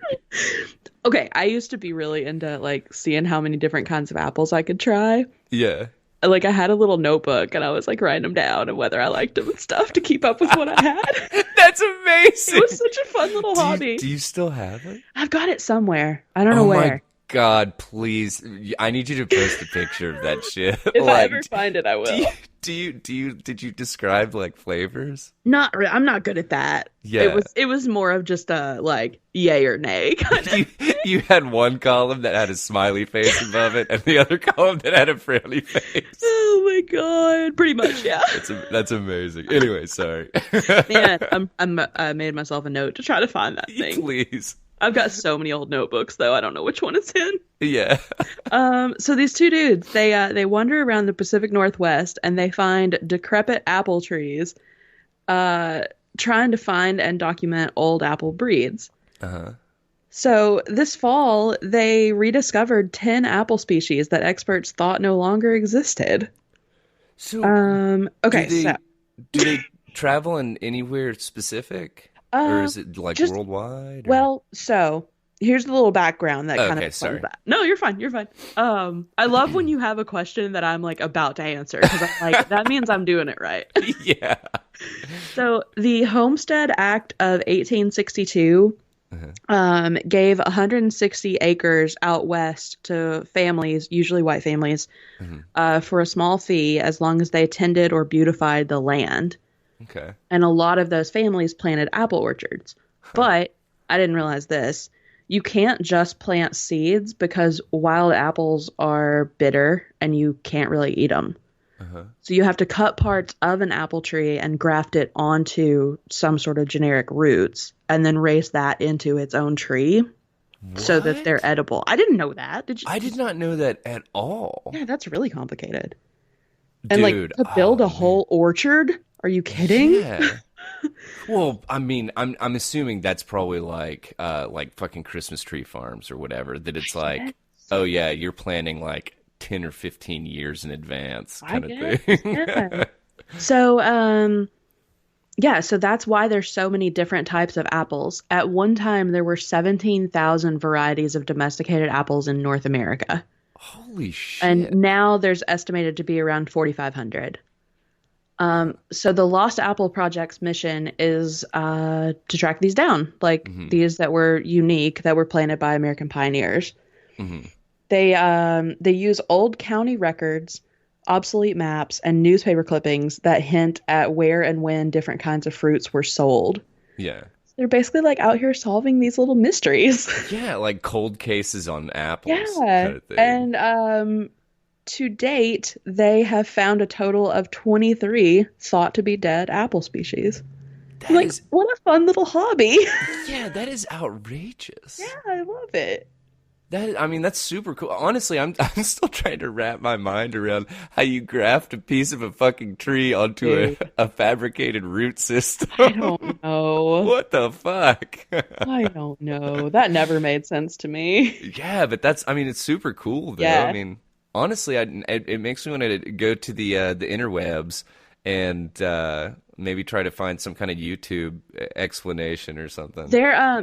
Okay, I used to be really into like seeing how many different kinds of apples I could try. Yeah. Like I had a little notebook and I was like writing them down and whether I liked them and stuff to keep up with what I had. That's It was amazing. such a fun little Do hobby. you still have it? I've got it somewhere. I don't know Oh my where. God, please. I need you to post a picture of that shit. If I ever Like, find it, I do you, will. did you describe like flavors? I'm not good at that. Yeah. It was more of just a like yay or nay kind of. You you had one column that had a smiley face above it and the other column that had a frowny face. Oh my God. Pretty much, yeah. That's amazing. Anyway, sorry. Man, I made myself a note to try to find that thing. Please. I've got so many old notebooks though. I don't know which one it's in. Yeah. So these two dudes, they wander around the Pacific Northwest and they find decrepit apple trees, trying to find and document old apple breeds. Uh-huh. So this fall, they rediscovered 10 apple species that experts thought no longer existed. So do Okay, so they do they travel in anywhere specific? Or um, is it like just worldwide or well, so here's the little background that kind of Okay, explains sorry. that. No, you're fine. You're fine. I love when you have a question that I'm like about to answer because I'm like that means I'm doing it right. Yeah. So the Homestead Act of 1862 Uh-huh. gave 160 acres out west to families, usually white families, Mhm. for a small fee as long as they tended or beautified the land. Okay. And a lot of those families planted apple orchards. But I didn't realize this. You can't just plant seeds because wild apples are bitter and you can't really eat them. Uh-huh. So you have to cut parts of an apple tree and graft it onto some sort of generic roots and then raise that into its own tree so that they're What? edible. I didn't know that. Did you? I did not know that at all. Yeah, that's really complicated. And like Dude, to build oh a man. whole orchard? Are you kidding? Yeah. Well, I mean, I'm assuming that's probably like fucking Christmas tree farms or whatever, that it's Yes, like, oh yeah, you're planning like 10 or 15 years in advance I kind of guess. thing. Yeah. So, yeah, so that's why there's so many different types of apples. At one time, there were 17,000 varieties of domesticated apples in North America. Holy And shit. now there's estimated to be around 4,500. So the Lost Apple Project's mission is to track these down, like Hmm. these that were unique, that were planted by American pioneers. Hmm. They use old county records, obsolete maps, and newspaper clippings that hint at where and when different kinds of fruits were sold. Yeah. They're basically like out here solving these little mysteries. Yeah, like cold cases on apples Yeah. kind of thing. And to date, they have found a total of 23 thought to be dead apple species. That Like, is, what a fun little hobby. yeah, that is outrageous. Yeah, I love it. I mean, that's super cool. Honestly, I'm still trying to wrap my mind around how you graft a piece of a fucking tree onto Dude, a fabricated root system. I don't know. What the fuck? I don't know. That never made sense to me. Yeah, but I mean, it's super cool though. I Yeah. mean, honestly, it makes me want to go to the interwebs and maybe try to find some kind of YouTube explanation or something.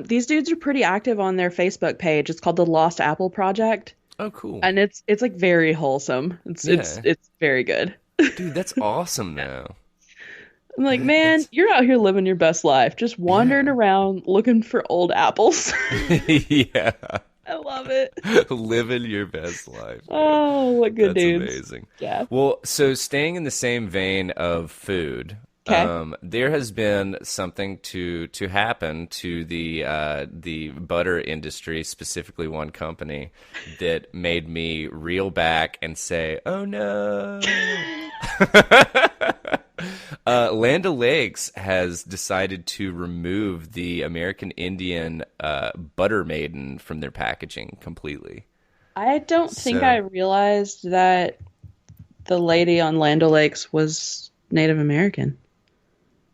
These dudes are pretty active on their Facebook page. It's called the Lost Apple Project, Oh, cool. and it's like very wholesome. It's Yeah. it's very good. Dude, that's awesome though. I'm like, man, That's you're out here living your best life, just wandering yeah. around looking for old apples. Yeah. I love it. Living your best life, man. Oh, what good That's dudes. amazing. Yeah. Well, so staying in the same vein of food, Okay. there has been something to happen to the butter industry, specifically one company, that made me reel back and say, "Oh no." Land O'Lakes has decided to remove the American Indian butter maiden from their packaging completely. I don't think I So, realized that the lady on Land O'Lakes was Native American.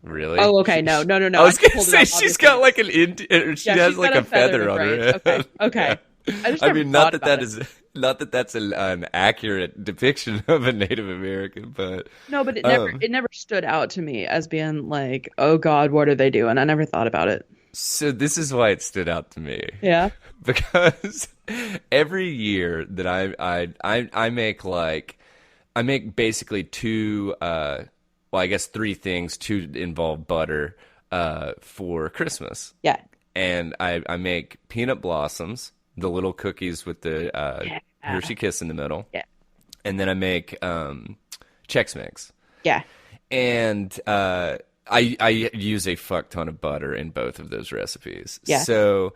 really? Oh, okay. No, no, no, I no. I was just gonna pulled it say up, she's obviously. got like an Indian. She Yeah, has she's like got a a feather in feather her on her braid. Okay, head. Yeah. okay. I just I never mean, not thought that about that it. is not that that's an accurate depiction of a Native American, but No, but um, it never stood out to me as being like, oh God, what are they doing? I never thought about it. so this is why it stood out to me. Yeah. Because every year that I make I make basically two well, I guess three things to involve butter for Christmas. Yeah. And I make peanut blossoms, the little cookies with the Yeah. Hershey Kiss in the middle. Yeah. And then I make Chex Mix. Yeah. And I use a fuck ton of butter in both of those recipes. Yeah. So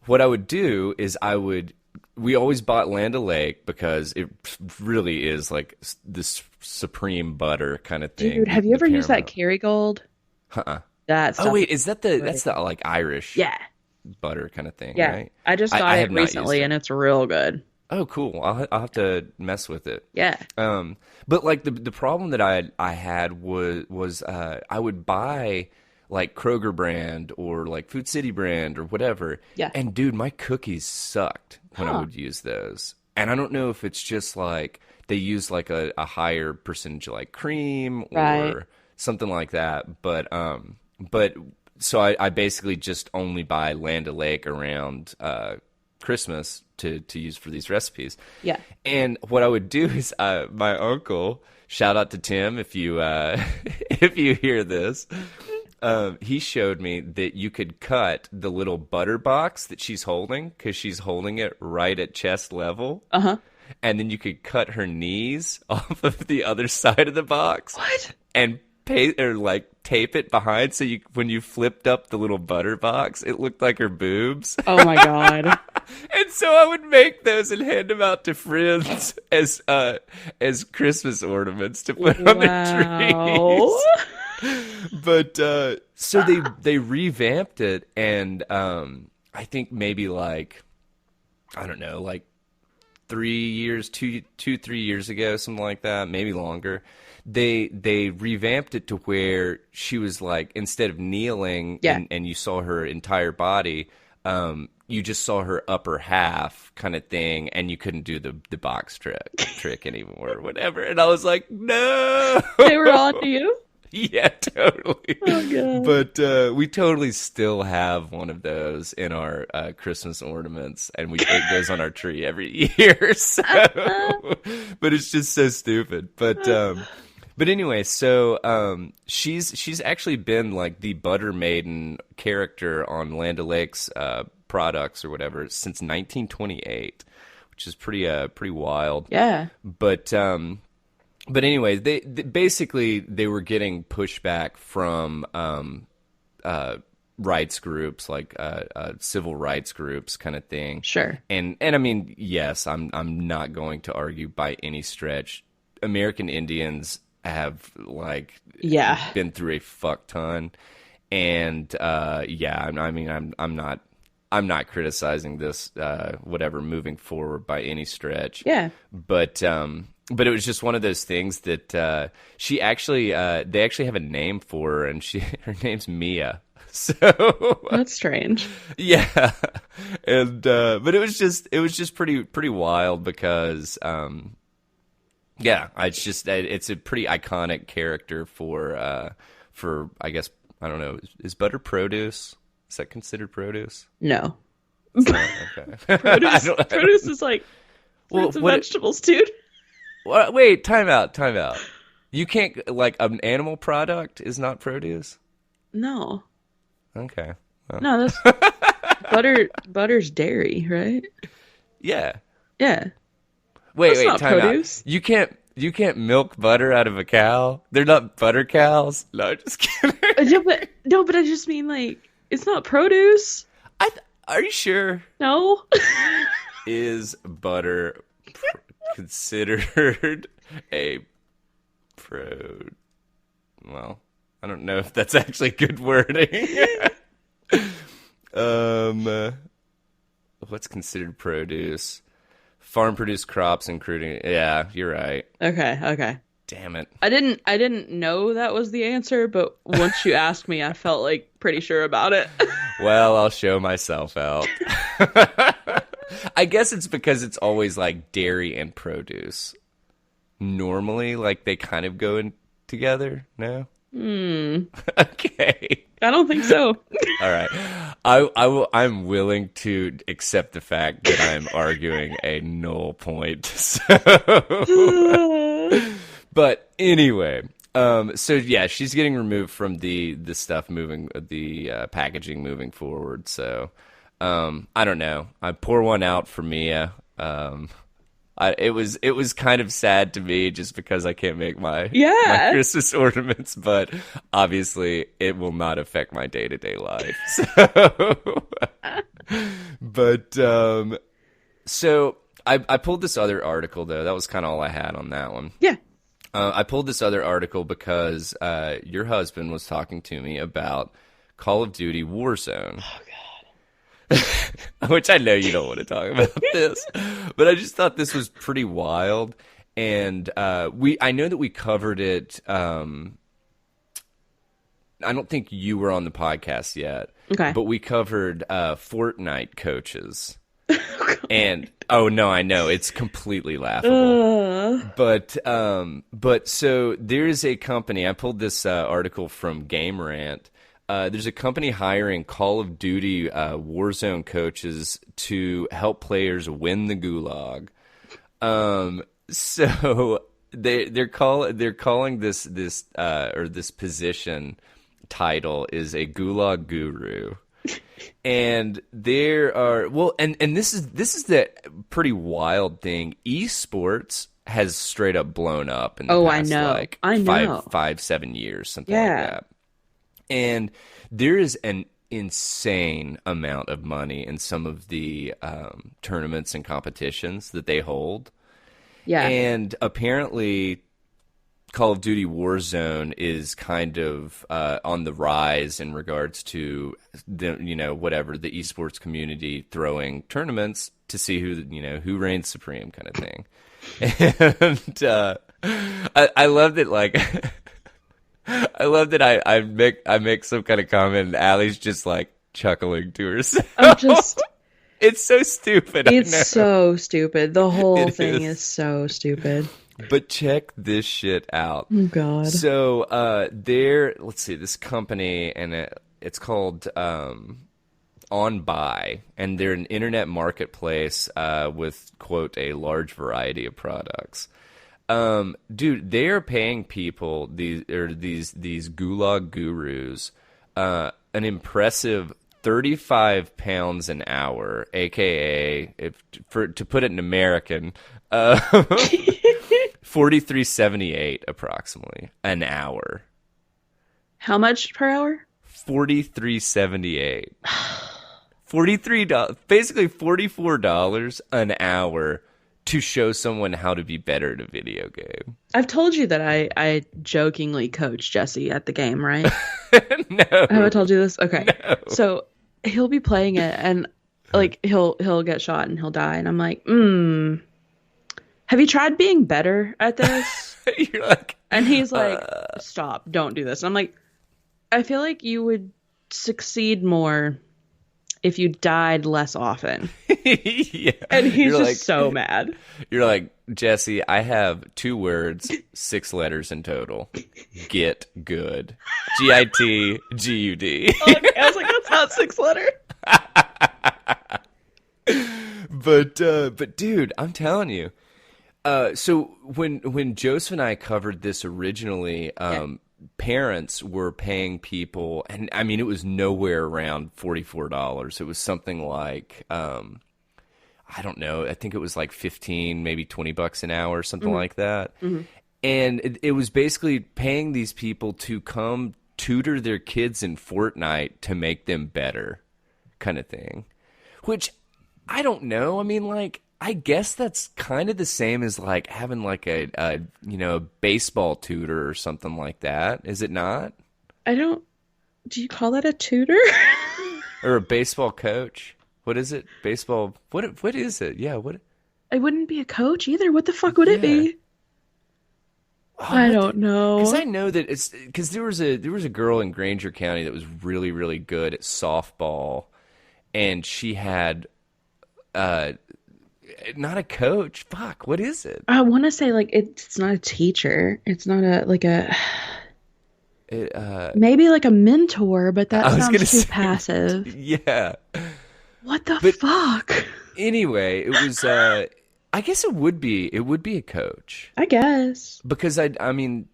what I would do is we always bought Land O'Lake because it really is like this supreme butter kind of thing, Dude, have you the ever used that caramel. Kerrygold? Uh-uh. That Oh stuff wait, is is that good. that's the like Irish Yeah. butter kind of thing, Yeah. right? I just I got have it not used recently it. and it's real good. Oh, cool. I'll have to mess with it. Yeah. But like the problem that I had was I would buy like Kroger brand or like Food City brand or whatever, Yeah. and dude, my cookies sucked when I Huh. would use those. And I don't know if it's just like they use like a higher percentage of like cream Right. or something like that. But so I basically just only buy Land O'Lake around Christmas to use for these recipes. Yeah. And what I would do is my uncle, shout out to Tim if you if you hear this, he showed me that you could cut the little butter box that she's holding because she's holding it right at chest level. Uh-huh. And then you could cut her knees off of the other side of the box What? and pay or like tape it behind so you when you flipped up the little butter box, it looked like her boobs. Oh my God. And so I would make those and hand them out to friends as Christmas ornaments to put on their Wow. trees. But so they revamped it, and I think maybe like I don't know, like 3 years, 3 years ago, something like that, maybe longer. They revamped it to where she was like instead of kneeling Yeah. and you saw her entire body, you just saw her upper half kind of thing, and you couldn't do the box trick anymore or whatever. And I was like, no. They were on to you? Yeah, totally. Oh God. But we totally still have one of those in our Christmas ornaments, and it goes on our tree every year. So, but it's just so stupid. But anyway, so she's actually been like the Butter Maiden character on Land O'Lakes products or whatever since 1928, which is pretty wild. Yeah. But anyway, they basically they were getting pushback from rights groups like civil rights groups kind of thing. Sure. And I mean, yes, I'm not going to argue by any stretch. American Indians have like Yeah. been through a fuck ton, and yeah, I mean, I'm not I'm not criticizing this, whatever, moving forward by any stretch. Yeah, But it was just one of those things that she actually, they actually have a name for her, and her name's Mia. So that's strange. yeah, and but it was just pretty wild because yeah, it's a pretty iconic character for I guess I don't know, is butter produce? Is that considered produce? No. It's not, okay. Produce is like Well, fruits and vegetables, dude. wait, time out. You can't, like, an animal product is not produce? No. Okay. Well, No, that's butter's dairy, right? yeah. Yeah. Wait, That's not time produce. out. You can't milk butter out of a cow? They're not butter cows? No, just kidding. No, but I just mean like it's not produce. Are you sure? No. Is butter considered a pro? Well, I don't know if that's actually good wording. um, what's considered produce? Farm produced crops, including. Yeah, you're right. Okay. Damn it. I didn't know that was the answer, but once you asked me, I felt like pretty sure about it. Well, I'll show myself out. I guess it's because it's always like dairy and produce. Normally, like they kind of go in together. No. Okay. I don't think so. All right. I'm willing to accept the fact that I'm arguing a null point. But anyway, so yeah, she's getting removed from the stuff moving, the packaging moving forward. So I don't know. I pour one out for Mia. It was kind of sad to me just because I can't make my Christmas ornaments, but obviously it will not affect my day-to-day life. But so I pulled this other article though. That was kind of all I had on that one. Yeah. I pulled this other article because your husband was talking to me about Call of Duty Warzone. Oh God. Which I know you don't want to talk about this, but I just thought this was pretty wild, and I know that we covered it. I don't think you were on the podcast yet, Okay. but we covered Fortnite coaches, Oh, and oh no, I know it's completely laughable. But so there's a company. I pulled this article from Game Rant. There's a company hiring Call of Duty Warzone coaches to help players win the gulag. So they're calling this or this position title is a gulag guru. And there are and this is the pretty wild thing. Esports has straight up blown up in the past, like I know. 7 years, something like that. And there is an insane amount of money in some of the tournaments and competitions that they hold. Yeah. And apparently Call of Duty Warzone is kind of on the rise in regards to the the esports community throwing tournaments to see who reigns supreme kind of thing. And I love that, like I love that I make some kind of comment and Allie's just like chuckling to herself. It's so stupid. It's so stupid. The whole thing is so stupid. But check this shit out. Oh God. So let's see, this company, and it's called On Buy, and they're an internet marketplace with, quote, a large variety of products. Dude, they are paying people these gulag gurus an impressive £35 an hour, aka to put it in American, 43.78 approximately an hour. How much per hour? 43.78. $43, basically $44 an hour to show someone how to be better at a video game. I've told you that I jokingly coach Jesse at the game, right? No. Have I told you this? Okay. No. So he'll be playing it, and like he'll get shot and he'll die, and I'm like, have you tried being better at this? You're like, And he's like, uh, stop, don't do this. And I'm like, I feel like you would succeed more if you died less often. yeah. And he's You're just like, so mad. you're like, Jesse, I have 2 words, 6 letters in total. Get good. GITGUD. Okay, I was like, that's not 6 letter. But dude, I'm telling you. So when Joseph and I covered this originally, Yeah. parents were paying people, and I mean it was nowhere around $44. It was something like I don't know, I think it was like 15, maybe $20 an hour, something Hmm. like that. Hmm. And it was basically paying these people to come tutor their kids in Fortnite to make them better, kind of thing. Which I don't know. I mean, like, I guess that's kind of the same as like having like a baseball tutor or something like that. Is it not? I don't, do you call that a tutor? Or a baseball coach? What is it? Baseball? What is it? Yeah. What? I wouldn't be a coach either. What the fuck would it Yeah. be? Oh, I what? don't Because know. I know that it's because there was a girl in Granger County that was really really good at softball, and she had uh not a coach. Fuck, what is it? I want to say like it's not a teacher. It's not a like a It maybe like a mentor, but that I was sounds gonna too say passive. yeah. What the But fuck? anyway, it was I guess it would be a coach I guess. because I mean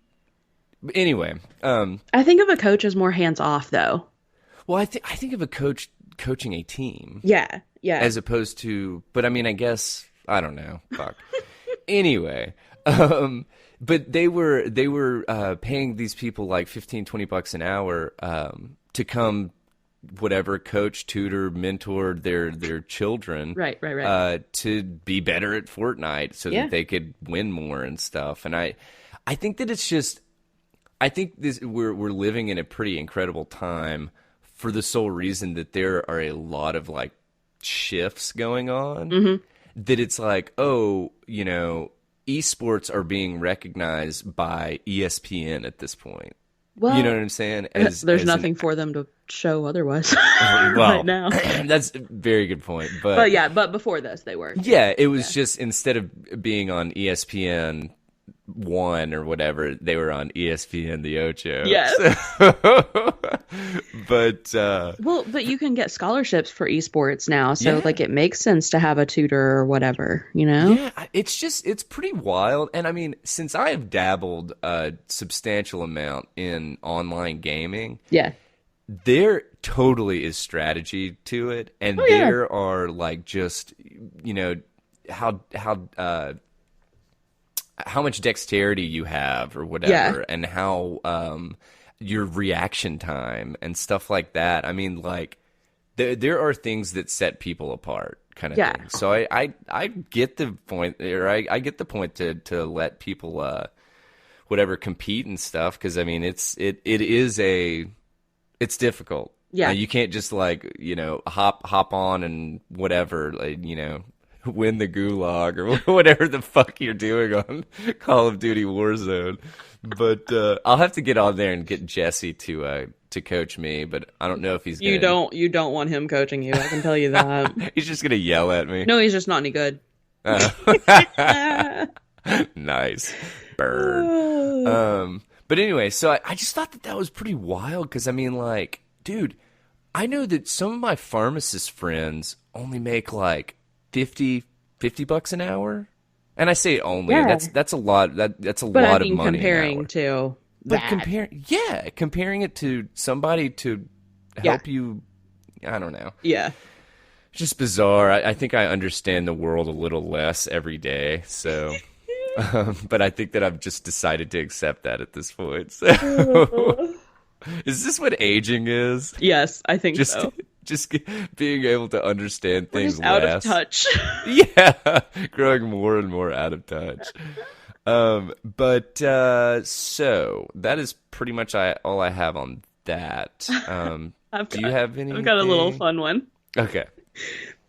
anyway, I think of a coach as more hands off though. well I think of a coach coaching a team Yeah. Yeah. as opposed to, but I mean I guess I don't know, fuck. Anyway, but they were paying these people like 15, $20 an hour to come whatever coach, tutor, mentor their children Right, right, right. to be better at Fortnite so Yeah. that they could win more and stuff. And I think that it's just I think this we're living in a pretty incredible time for the sole reason that there are a lot of like shifts going on Hmm. that it's like, oh, esports are being recognized by ESPN at this point. You know Well, what I'm saying? As there's as an nothing for them to show otherwise right well, now. that's a very good point. But But yeah, but before this they were. Yeah. yeah, it was Yeah. just instead of being on ESPN one or whatever, they were on ESPN the Ocho. Yes. But Well, but you can get scholarships for esports now, so yeah, like it makes sense to have a tutor or whatever, you know? yeah, it's pretty wild. And I mean, since I have dabbled a substantial amount in online gaming, Yeah. there totally is strategy to it, and Oh yeah. there are like just how how much dexterity you have or Yeah. whatever, and how your reaction time and stuff like that. I mean, like there are things that set people apart, kind of Yeah. thing. So I get the point, or I get the point to let people whatever compete and stuff, because I mean it's difficult. Yeah. You can't just like hop on and whatever, like, win the gulag or whatever the fuck you're doing on Call of Duty Warzone. But I'll have to get on there and get Jesse to coach me. But I don't know if he's You gonna. don't want him coaching you, I can tell you that. He's just gonna yell at me. No, he's just not any good. Uh, nice bird. But anyway, so I just thought that was pretty wild because I mean, like, dude, I know that some of my pharmacist friends only make like $50 an hour, and I say only. Yeah. That's a lot. That's a But I lot of mean, money an comparing hour. to But that. comparing it to somebody to Yeah. help you, I don't know. Yeah. It's just bizarre. I think I understand the world a little less every day. So, but I think that I've just decided to accept that at this point. So, is this what aging is? Yes, I think Just, so. just being able to understand We're things just out of less. touch. Yeah, growing more and more out of touch. But so that is pretty much all I have on that. I've Do you got, have any? I've got a little fun one. Okay.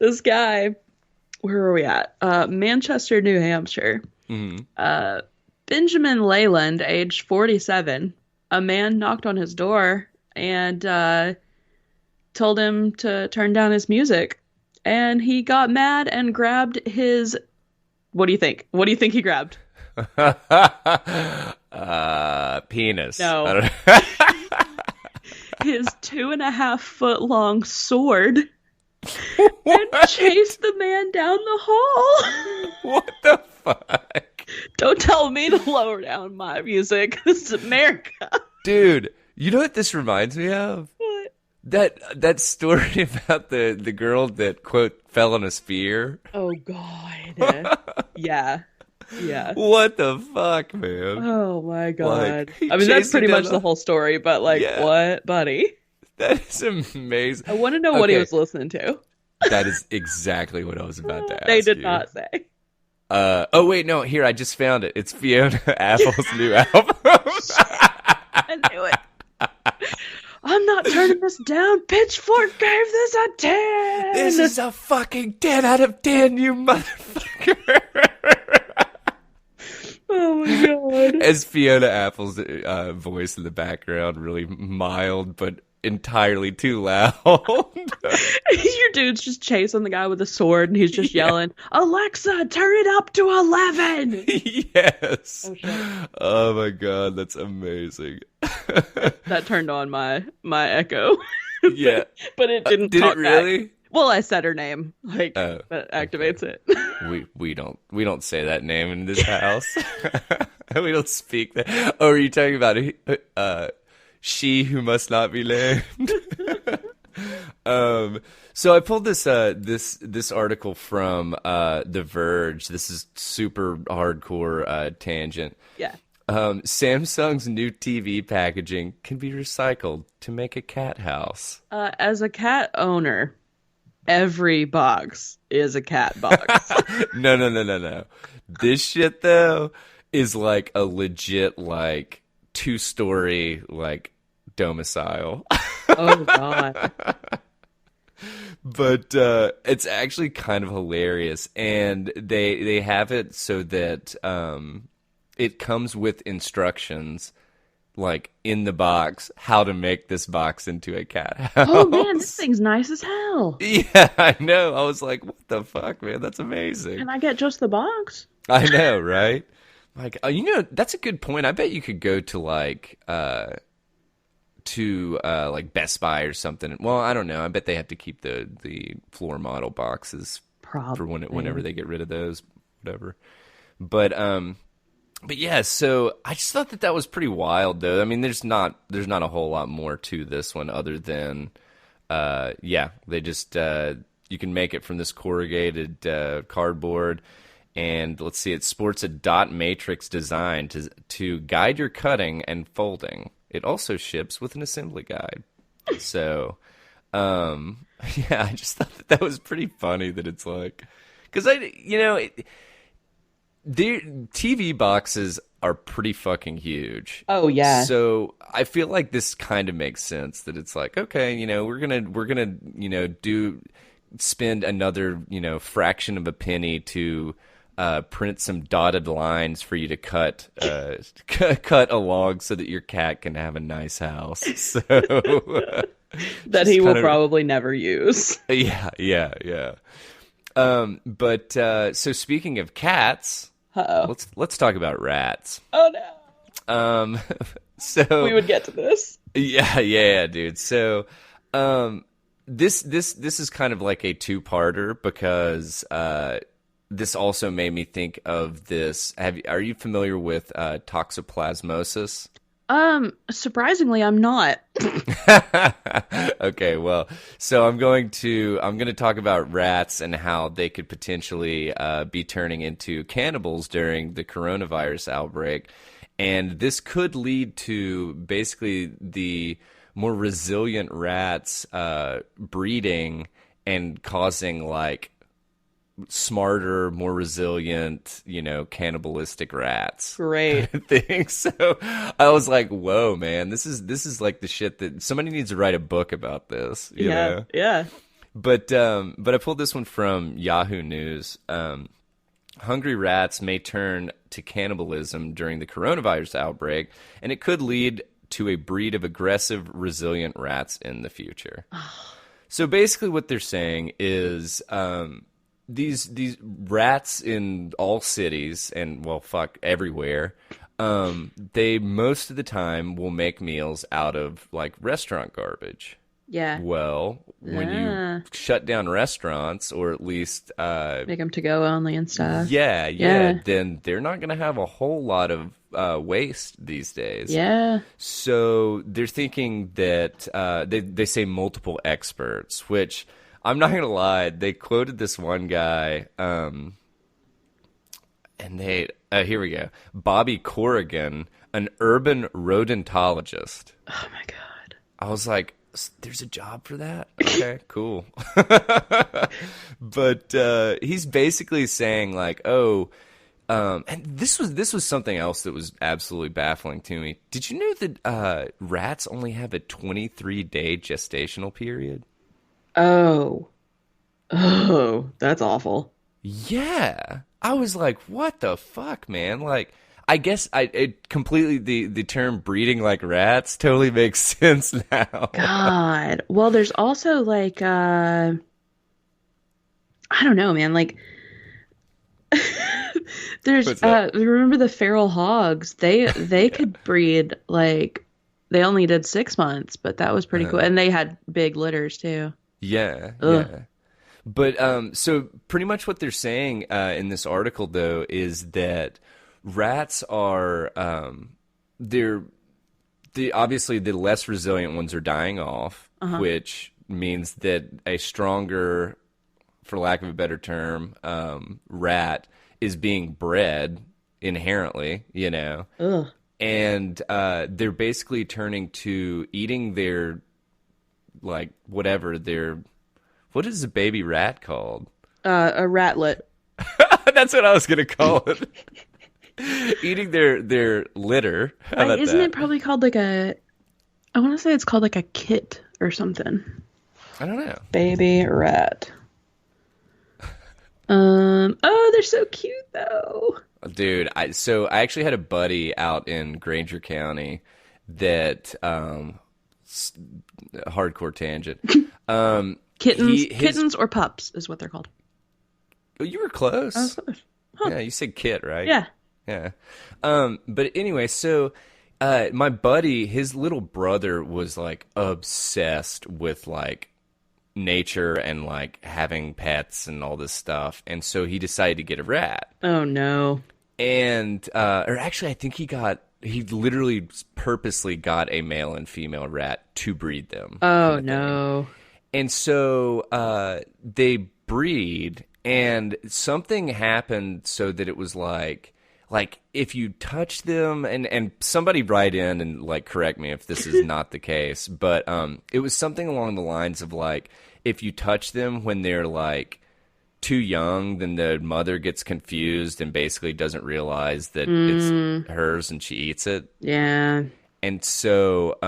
This guy, where are we at? Manchester, New Hampshire. Hmm. Uh, Benjamin Leyland, age 47. A man knocked on his door and told him to turn down his music. And he got mad and grabbed his. What do you think? What do you think he grabbed? Penis. I No, don't know. his 2.5 foot long sword and What? chased the man down the hall. What the fuck? Don't tell me to lower down my music. This is America. Dude, you know what this reminds me of? What? That story about the girl that quote fell on a spear. Oh God. Yeah. Yeah. What the fuck, man? Oh my God. Like he I mean, that's chased her pretty down much the whole story, but like, Yeah, what, buddy? that is amazing. I want to know what he Okay, was listening to. that is exactly what I was about to They ask did you. not say. Oh wait, no, here I just found it. It's Fiona Apple's new album. I knew it. I'm not turning this down. Pitchfork gave this a 10. This is a fucking 10 out of 10, you motherfucker. Oh my God. As Fiona Apple's voice in the background, really mild but entirely too loud. Your dude's just chasing the guy with a sword and he's just yelling, Alexa, turn it up to 11. Yes. Oh shit. Oh my god, that's amazing. That turned on my echo. Yeah. But it didn't Did talk it back. really? Well, I said her name. Like Oh, that okay. activates it. We don't say that name in this house. We don't speak that. Oh, are you talking about she who must not be named? So I pulled this article from The Verge. This is super hardcore tangent. Yeah. Samsung's new TV packaging can be recycled to make a cat house. As a cat owner, every box is a cat box. No, no, no, no, no. This shit though is like a legit like 2-story like domicile. Oh God. But it's actually kind of hilarious, and they have it so that it comes with instructions like in the box how to make this box into a cat house. Oh man, this thing's nice as hell. Yeah, I know. I was like, what the fuck, man? That's amazing. Can I get just the box? I know, right? Like, that's a good point. I bet you could go to like Best Buy or something. Well, I don't know. I bet they have to keep the floor model boxes for whenever Probably. they get rid of those, whatever. But yeah, so I just thought that was pretty wild, though. I mean, there's not a whole lot more to this one other than, yeah, they just you can make it from this corrugated cardboard, and let's see, it sports a dot matrix design to guide your cutting and folding. It also ships with an assembly guide. So, yeah, I just thought that was pretty funny that it's like, because their TV boxes are pretty fucking huge. Oh yeah. So I feel like this kind of makes sense that it's like, okay, we're gonna spend another, fraction of a penny to print some dotted lines for you to cut cut along so that your cat can have a nice house. So That just he will kind of probably never use. yeah, yeah, yeah. But so speaking of cats, Uh-oh. let's talk about rats. Oh no. Um, We so would get to this. yeah, yeah, dude. So, this is kind of like a two-parter because this also made me think of this. Are you familiar with toxoplasmosis? Surprisingly, I'm not. Okay, well, so I'm going to talk about rats and how they could potentially be turning into cannibals during the coronavirus outbreak. And this could lead to basically the more resilient rats breeding and causing like smarter, more resilient, cannibalistic rats. Great. Thing. So I was like, "Whoa, man! This is like the shit that somebody needs to write a book about this." You Yeah. know? Yeah. But I pulled this one from Yahoo News. Hungry rats may turn to cannibalism during the coronavirus outbreak, and it could lead to a breed of aggressive, resilient rats in the future. So basically, what they're saying is these rats in all cities and well, fuck everywhere. They most of the time will make meals out of like restaurant garbage. Yeah. Well, when you Ah. shut down restaurants, or at least Make them to go only and stuff. yeah, then they're not going to have a whole lot of waste these days. Yeah. So they're thinking that they say multiple experts, which I'm not going to lie, they quoted this one guy, and they here we go, Bobby Corrigan, an urban rodentologist. Oh my God. I was like, there's a job for that? Okay, cool. But he's basically saying like, oh, and this was something else that was absolutely baffling to me. Did you know that rats only have a 23-day gestational period? Oh. Oh, that's awful. Yeah. I was like, what the fuck, man? Like, I guess it completely, the term breeding like rats totally makes sense now. God. Well, there's also like I don't know, man. Like there's What's that? remember the feral hogs? They could breed like they only did 6 months, but that was pretty cool. And they had big litters too. Yeah, Ugh. yeah. But so pretty much what they're saying in this article, though, is that rats are obviously the less resilient ones are dying off, which means that a stronger, for lack of a better term, rat is being bred inherently, you know, Ugh. and they're basically turning to eating their like whatever their what is a baby rat called? A ratlet. That's what I was gonna call it. Eating their litter. How about Isn't that? it probably called like a I want to say it's called like a kit or something. I don't know. Baby rat. Oh, they're so cute though. Dude, I actually had a buddy out in Granger County that hardcore tangent. Kittens or pups is what they're called. Oh, you were close. I was close. Huh. Yeah, you said kit, right? Yeah. Yeah. But anyway, so my buddy, his little brother was like obsessed with like nature and like having pets and all this stuff. And so he decided to get a rat. Oh no. And or actually I think he literally purposely got a male and female rat to breed them. Oh kind of thing. no. And so they breed, and something happened so that it was like if you touch them, and somebody write in and like correct me if this is not the case, but it was something along the lines of like if you touch them when they're like too young, then the mother gets confused and basically doesn't realize that it's hers and she eats it. Yeah. And so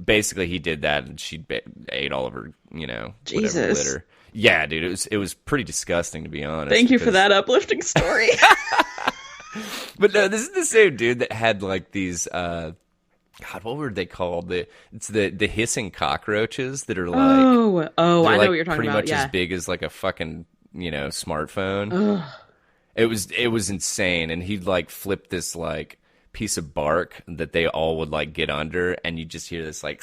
basically he did that, and she ate all of her, you know, whatever Jesus. litter. Yeah, dude, it was pretty disgusting, to be honest. Thank you for that uplifting story. But no, this is the same dude that had like these God, what were they called? It's the hissing cockroaches that are like oh, they're I know like what you're talking pretty about. much Yeah. as big as like a fucking, you know, smartphone. Ugh. It was insane, and he'd like flip this like piece of bark that they all would like get under, and you just hear this like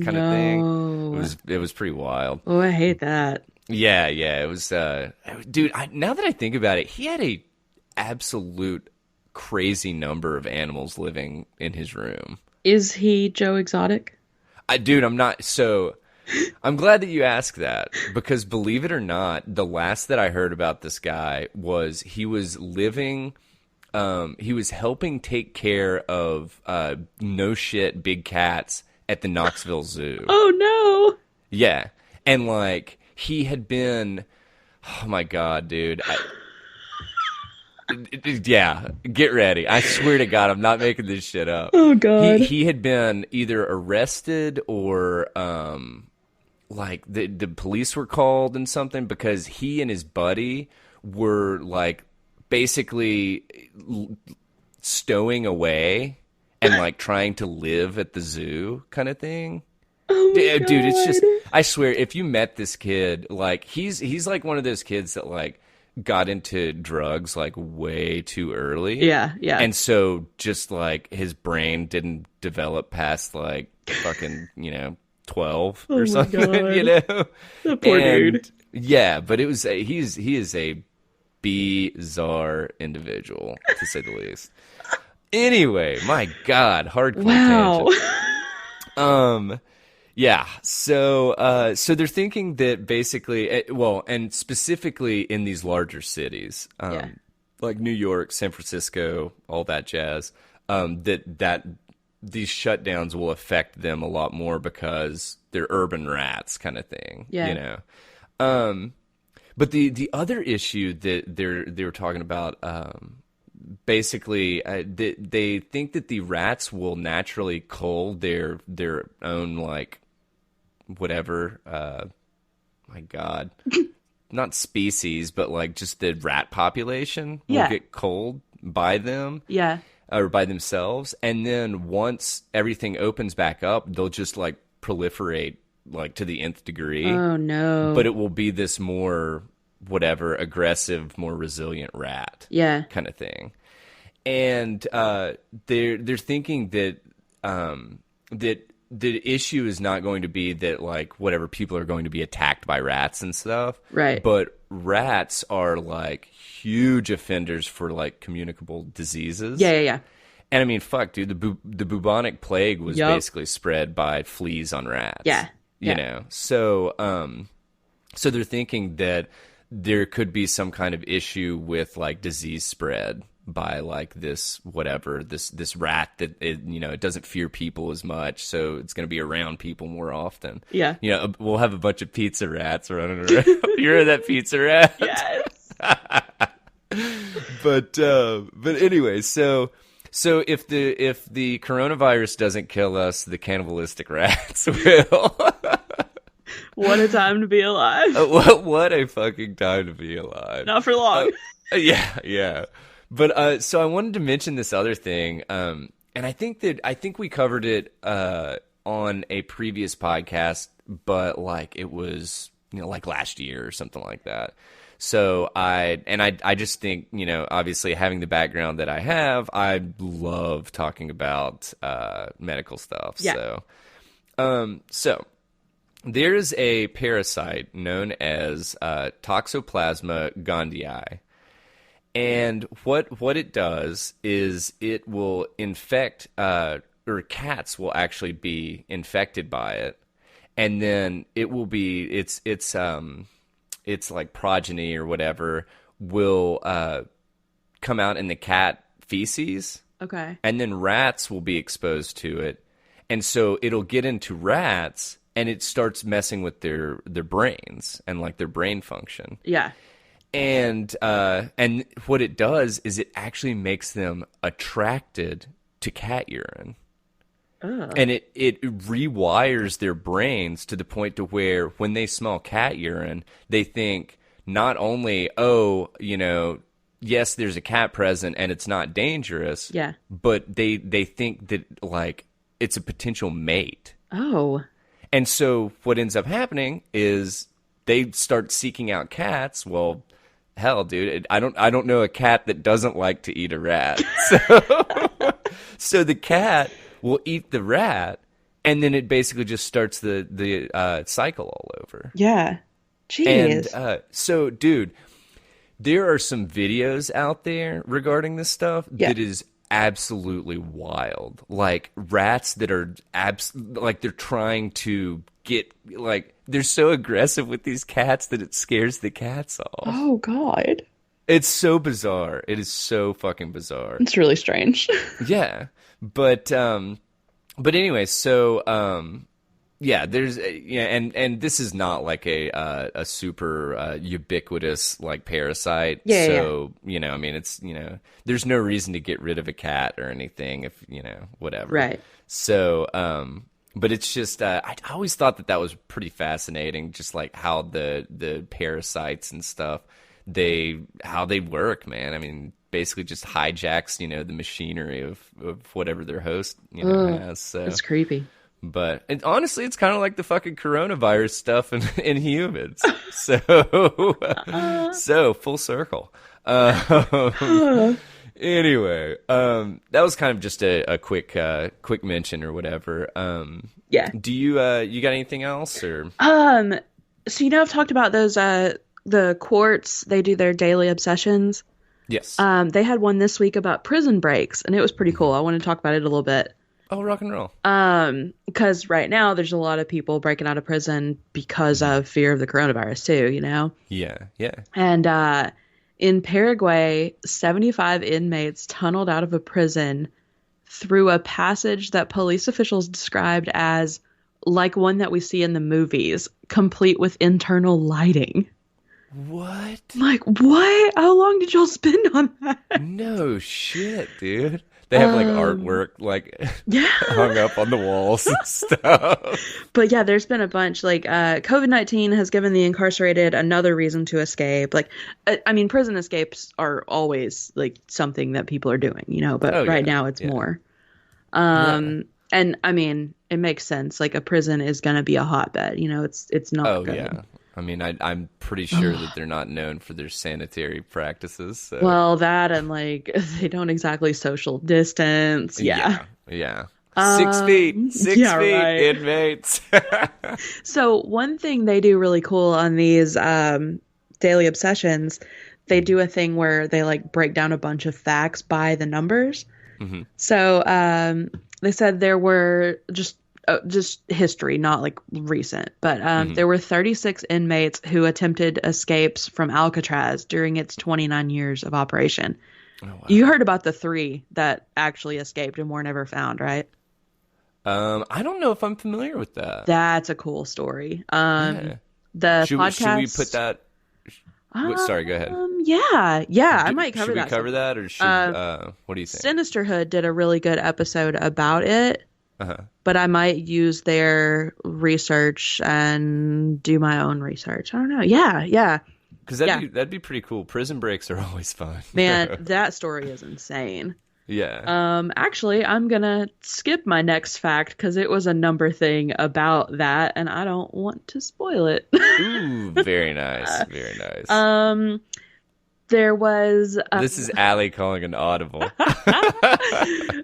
kind of thing. No. It was pretty wild. Oh, I hate that. Yeah, yeah, it was. Dude, now that I think about it, he had a absolute crazy number of animals living in his room. Is he Joe Exotic? Dude, I'm not. So I'm glad that you asked that, because believe it or not, the last that I heard about this guy was he was living. He was helping take care of no shit big cats at the Knoxville Zoo. Oh no. Yeah, and like he had been. Oh my god, dude. Yeah, get ready. I swear to God, I'm not making this shit up. Oh god. He had been either arrested or like the police were called and something because he and his buddy were like basically stowing away and like trying to live at the zoo kind of thing. Oh my Dude, it's just, God. I swear, if you met this kid, like he's like one of those kids that like got into drugs like way too early. Yeah, yeah. And so just like his brain didn't develop past like fucking, 12 Oh or my something, God. That poor And dude. yeah, but he is a bizarre individual to say the least. Anyway, my God, hardcore Wow. tangent. Um yeah, so they're thinking that basically, well, and specifically in these larger cities, Yeah. like New York, San Francisco, all that jazz, that these shutdowns will affect them a lot more because they're urban rats, kind of thing, Yeah. But the other issue that they were talking about, basically, they think that the rats will naturally cull their own like whatever, my God, not species, but like just the rat population will Yeah. get culled by them Yeah. or by themselves. And then once everything opens back up, they'll just like proliferate like to the nth degree, Oh but no. it will be this more whatever aggressive, more resilient rat Yeah. kind of thing. And they're thinking that that the issue is not going to be that like whatever people are going to be attacked by rats and stuff, Right. but rats are like huge offenders for like communicable diseases. Yeah, yeah, yeah. And I mean, fuck, dude, the bubonic plague was Yup. basically spread by fleas on rats. Yeah. You Yeah. know, so they're thinking that there could be some kind of issue with like disease spread by like this whatever this rat that it doesn't fear people as much, so it's going to be around people more often. Yeah. We'll have a bunch of pizza rats running around. You heard that pizza rat? Yes. But anyway, so if the coronavirus doesn't kill us, the cannibalistic rats will. What a time to be alive. What a fucking time to be alive. Not for long. Yeah, yeah. But so I wanted to mention this other thing, and I think we covered it on a previous podcast, but like it was like last year or something like that. So I just think obviously having the background that I have, I love talking about medical stuff. Yeah. So there's a parasite known as Toxoplasma gondii. And what it does is it will infect, or cats will actually be infected by it, and then it will be its like progeny or whatever will come out in the cat feces, Okay. and then rats will be exposed to it, and so it'll get into rats, and it starts messing with their brains and like their brain function. Yeah. And what it does is it actually makes them attracted to cat urine. Ugh. And it rewires their brains to the point to where when they smell cat urine, they think not only, yes, there's a cat present and it's not dangerous, Yeah. but they think that like it's a potential mate. Oh. And so what ends up happening is they start seeking out cats. Well, hell, dude, I don't know a cat that doesn't like to eat a rat. So the cat will eat the rat, and then it basically just starts the cycle all over. Yeah. And Jeez. so, dude, there are some videos out there regarding this stuff Yeah. that is absolutely wild. Like rats that are like they're trying to get like they're so aggressive with these cats that it scares the cats off. Oh God. It's so bizarre. It is so fucking bizarre. It's really strange. Yeah. But anyway, so yeah, there's and this is not like a super ubiquitous like parasite. Yeah, so I mean, it's there's no reason to get rid of a cat or anything if whatever. Right. So But it's just I always thought that that was pretty fascinating, just like how the parasites and stuff they how they work, man. I mean, basically just hijacks, the machinery of whatever their host, Ugh, has. So, it's creepy. but honestly, it's kind of like the fucking coronavirus stuff in humans. So, Uh, so full circle. Um, Anyway, that was kind of just a quick mention or whatever. yeah. Do you you got anything else or? Um, so I've talked about those the courts, they do their daily obsessions. Yes. They had one this week about prison breaks, and it was pretty cool. I want to talk about it a little bit. Oh, rock and roll. Because right now there's a lot of people breaking out of prison because of fear of the coronavirus too. Yeah, yeah. And in Paraguay, 75 inmates tunneled out of a prison through a passage that police officials described as like one that we see in the movies, complete with internal lighting. What? I'm like, what? How long did y'all spend on that? No shit, dude. They have like artwork like Yeah. hung up on the walls and stuff. But yeah, there's been a bunch. Like, COVID-19 has given the incarcerated another reason to escape. Like, I mean, prison escapes are always like something that people are doing, but Oh right yeah, now it's yeah, more. yeah. And I mean, it makes sense. Like, a prison is going to be a hotbed. It's not Oh good. yeah. I mean, I'm pretty sure that they're not known for their sanitary practices. So Well, that and like they don't exactly social distance. Yeah. yeah, yeah. 6 feet, six Yeah, feet, right. inmates. So one thing they do really cool on these daily obsessions, they do a thing where they like break down a bunch of facts by the numbers. Hmm. So they said there were just history, not like recent, but Hmm. there were 36 inmates who attempted escapes from Alcatraz during its 29 years of operation. Oh You wow. heard about the three that actually escaped and were never found, right? I don't know if I'm familiar with that. That's a cool story. Yeah. The Should we put podcast. that? Sorry, go ahead. Yeah, I might cover Should we that cover sometime. that or should Uh, what do you think? Sinisterhood did a really good episode about it, Uh-huh. but I might use their research and do my own research. I don't know. Yeah, Because yeah. that'd be pretty cool. Prison breaks are always fun. Man, that story is insane. Yeah. Actually, I'm gonna skip my next fact because it was a number thing about that, and I don't want to spoil it. Ooh, very nice. Very nice. Um, there was This is Allie calling an audible.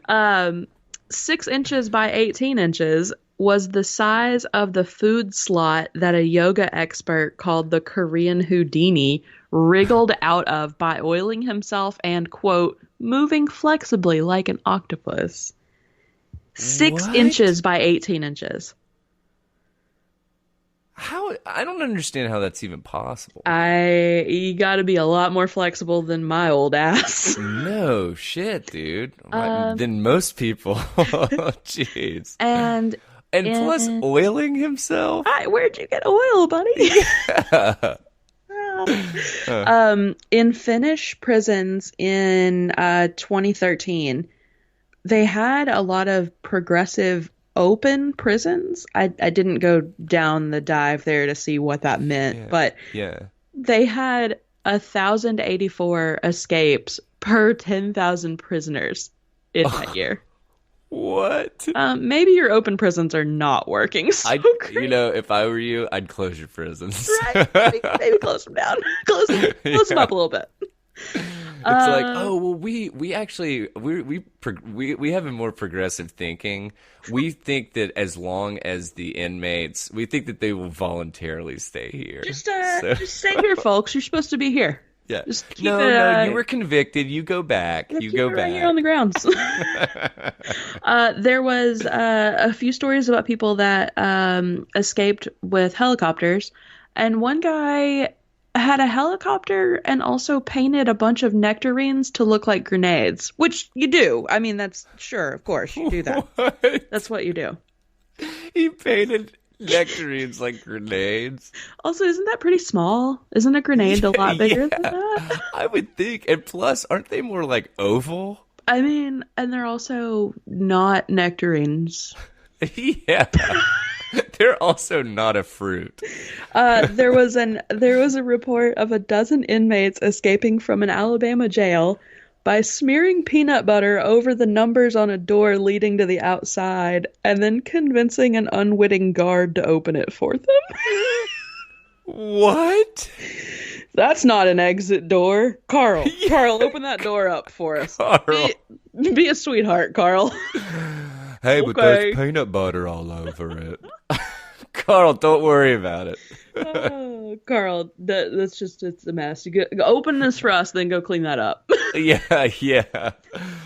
um 6 inches by 18 inches was the size of the food slot that a yoga expert called the Korean Houdini wriggled out of by oiling himself and, quote, moving flexibly like an octopus. Six What? inches by 18 inches. How? I don't understand how that's even possible. You gotta be a lot more flexible than my old ass. No shit, dude. Um, Than most people. Jeez. and And plus, in, oiling himself. where'd you get oil, buddy? In Finnish prisons in 2013, they had a lot of progressive open prisons. I didn't go down the dive there to see what that meant, Yeah. but Yeah. they had 1,084 escapes per 10,000 prisoners in that year. What? Maybe your open prisons are not working so I, great. if I were you, I'd close your prisons. Right? Maybe close them down. Close them Yeah. up a little bit. It's like, oh well, we actually we have a more progressive thinking. We think that as long as the inmates, we think that they will voluntarily stay here. So, Just stay here, folks. You're supposed to be here. yeah. Just keep No, it, no, you were convicted. You go back. You keep go it right here on the back. grounds. There was a few stories about people that escaped with helicopters, and one guy had a helicopter and also painted a bunch of nectarines to look like grenades, which you do. I mean, that's sure, of course, you do that. What? That's what you do. He painted nectarines like grenades. Also, isn't that pretty small? Isn't a grenade a lot bigger than that? I would think. And plus, aren't they more like oval? I mean, and they're also not nectarines. Yeah. They're also not a fruit. There was a report of a dozen inmates escaping from an Alabama jail by smearing peanut butter over the numbers on a door leading to the outside and then convincing an unwitting guard to open it for them. What? That's not an exit door. Carl, Yeah, Carl, open that door up for us. Carl. Be a sweetheart, Carl. Hey, but there's Okay. peanut butter all over it. Carl, don't worry about it. Oh, Carl, that's just, it's a mess. Go open this for us, then go clean that up. Yeah, yeah.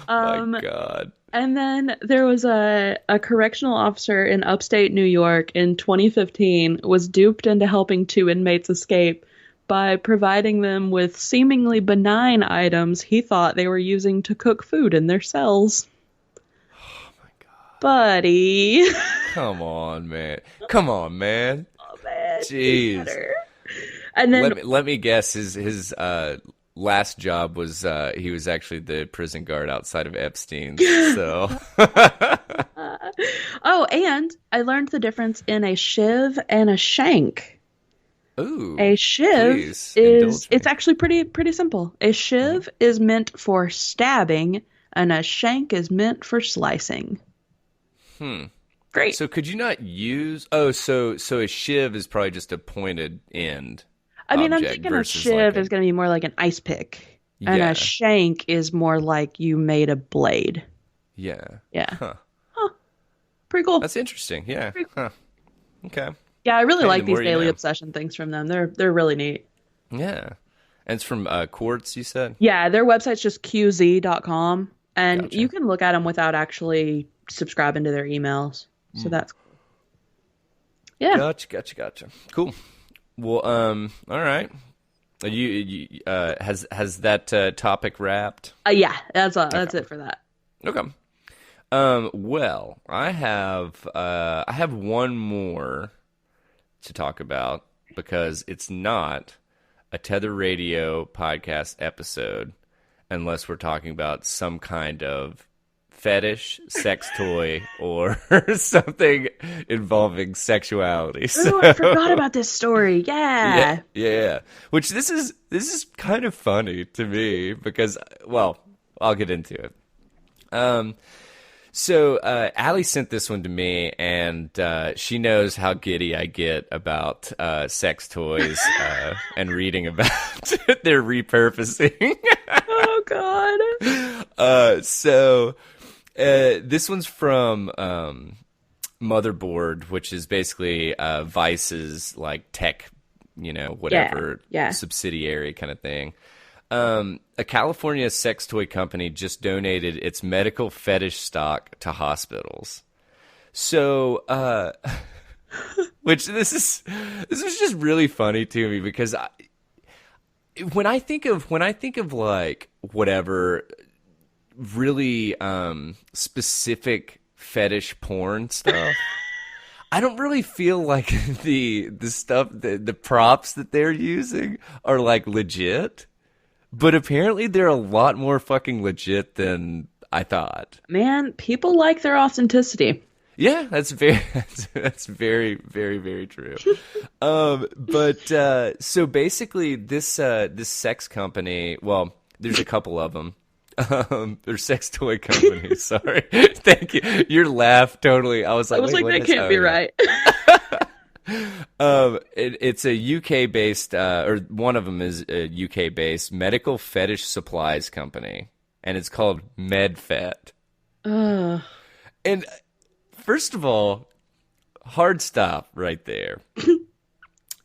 My Um, God. and then there was a correctional officer in upstate New York in 2015 was duped into helping two inmates escape by providing them with seemingly benign items he thought they were using to cook food in their cells. Buddy. Come on, man. Come on, man. Oh man, do Jeez. better. And then Let me guess. His last job was he was actually the prison guard outside of Epstein's. So oh, and I learned the difference in a shiv and a shank. ooh, A shiv please is indulge me. it's actually pretty simple. A shiv is meant for stabbing and a shank is meant for slicing. Great. So could you not use? Oh, so a shiv is probably just a pointed end I mean, I'm object thinking a versus shiv like a is going to be more like an ice pick, and yeah, a shank is more like you made a blade. yeah. Yeah. Huh. Pretty cool. That's interesting. Yeah. Huh. Okay. Yeah, I really Hey, like the these more you daily know. obsession things from them. They're really neat. Yeah. And it's from Quartz, you said? Yeah, their website's just qz.com, and you Gotcha. can look at them without actually subscribing to their emails. So that's cool. Yeah. Gotcha. Cool. Well, all right. Has that topic wrapped? Yeah, that's Okay. it for that. Okay. Well, I have one more to talk about because it's not a Tether Radio podcast episode unless we're talking about some kind of fetish, sex toy, or something involving sexuality. Oh, I So, forgot about this story. yeah, Yeah. yeah. Which this is kind of funny to me because, well, I'll get into it. So Allie sent this one to me, and she knows how giddy I get about sex toys and reading about their repurposing. Oh God. So this one's from Motherboard, which is basically Vice's like tech, whatever Yeah. subsidiary kind of thing. A California sex toy company just donated its medical fetish stock to hospitals. So, which this was just really funny to me because when I think of like whatever really specific fetish porn stuff, I don't really feel like the stuff the props that they're using are like legit. But apparently they're a lot more fucking legit than I thought. Man, people like their authenticity. Yeah, that's very that's very very very true. But so basically this sex company, well, there's a couple of them. They're sex toy companies. Sorry, thank you. Your laugh totally. I was I like, was wait, like, what that is- can't oh, be yeah. right. It's a UK based, or one of them is a UK based medical fetish supplies company, and it's called MedFet. Ugh. And first of all, hard stop right there.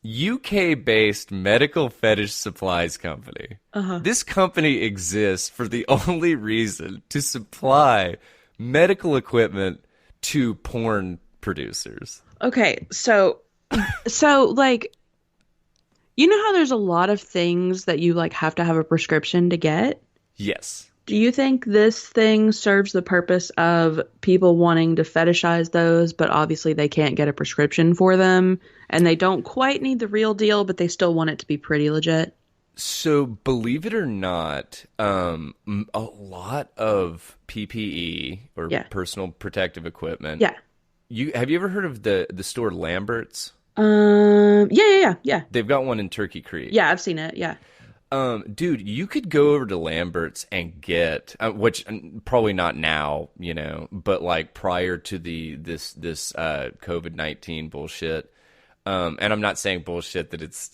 UK based medical fetish supplies company. This company exists for the only reason to supply medical equipment to porn producers. Okay, so like, you know how there's a lot of things that you like have to have a prescription to get? Yes. Do you think this thing serves the purpose of people wanting to fetishize those, but obviously they can't get a prescription for them, and they don't quite need the real deal, but they still want it to be pretty legit? So, believe it or not, a lot of PPE or Yeah. personal protective equipment Yeah. You have you ever heard of the store Lambert's? Yeah, yeah, yeah, yeah. They've got one in Turkey Creek. Yeah, I've seen it. Yeah. Dude, you could go over to Lambert's and get, which probably not now, but like prior to this COVID-19 bullshit. And I'm not saying bullshit that it's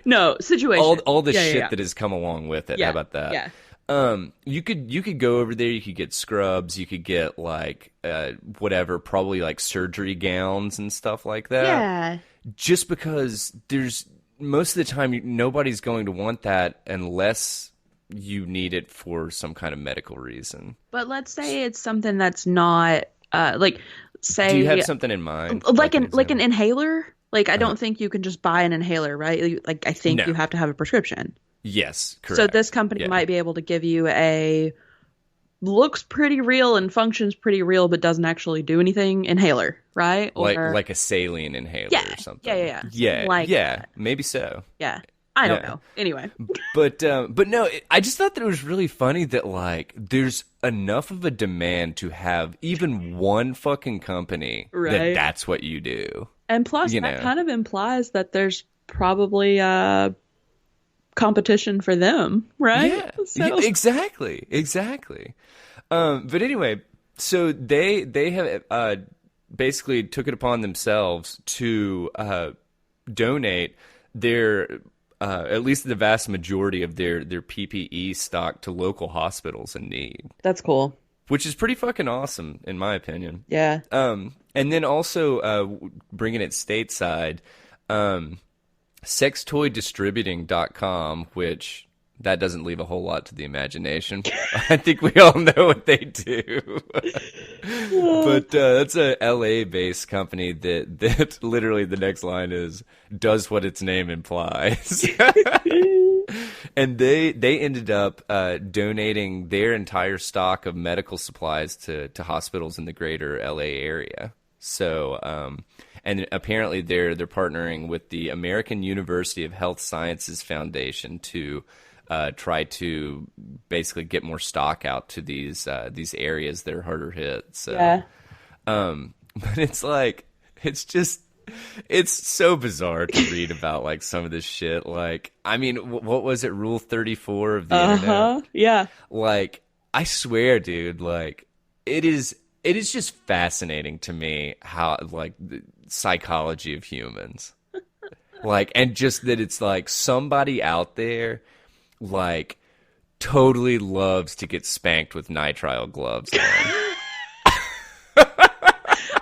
No, situation. all the Yeah, yeah, shit yeah. that has come along with it. How Yeah. about that? Yeah. You could go over there. You could get scrubs. You could get like whatever, probably like surgery gowns and stuff like that. Yeah. Just because there's most of the time nobody's going to want that unless you need it for some kind of medical reason. But let's say it's something that's not like Do you have say something in mind, like an an example? inhaler. Like I Uh-huh. don't think you can just buy an inhaler, right? Like I think No. you have to have a prescription. Yes, So correct. this company Yeah, might be able to give you a looks pretty real and functions pretty real, but doesn't actually do anything inhaler, right? Or like a saline inhaler yeah, or yeah, yeah, something. yeah, something Yeah, like yeah, that. maybe so. Yeah, I don't Yeah. know. Anyway, But no, I just thought that it was really funny that like there's enough of a demand to have even one fucking company that right. that's what you do. And plus, You that know? kind of implies that there's probably competition for them, right? Yeah, So exactly, exactly. But anyway, so they have basically took it upon themselves to donate their at least the vast majority of their PPE stock to local hospitals in need, that's cool. which is pretty fucking awesome in my opinion. Yeah. And then also bringing it stateside, sextoydistributing.com, which that doesn't leave a whole lot to the imagination. I think we all know what they do. But that's a LA-based company that literally the next line is does what its name implies. And they ended up donating their entire stock of medical supplies to hospitals in the greater LA area. So, and apparently they're partnering with the American University of Health Sciences Foundation to try to basically get more stock out to these areas that are harder hit. So, Yeah. but it's like it's so bizarre to read about like some of this shit. Like, I mean, what was it? Rule 34 of the internet. Uh-huh. Yeah. Like, I swear, dude. Like, it is just fascinating to me how like the psychology of humans. Like, and just that it's like somebody out there like totally loves to get spanked with nitrile gloves on.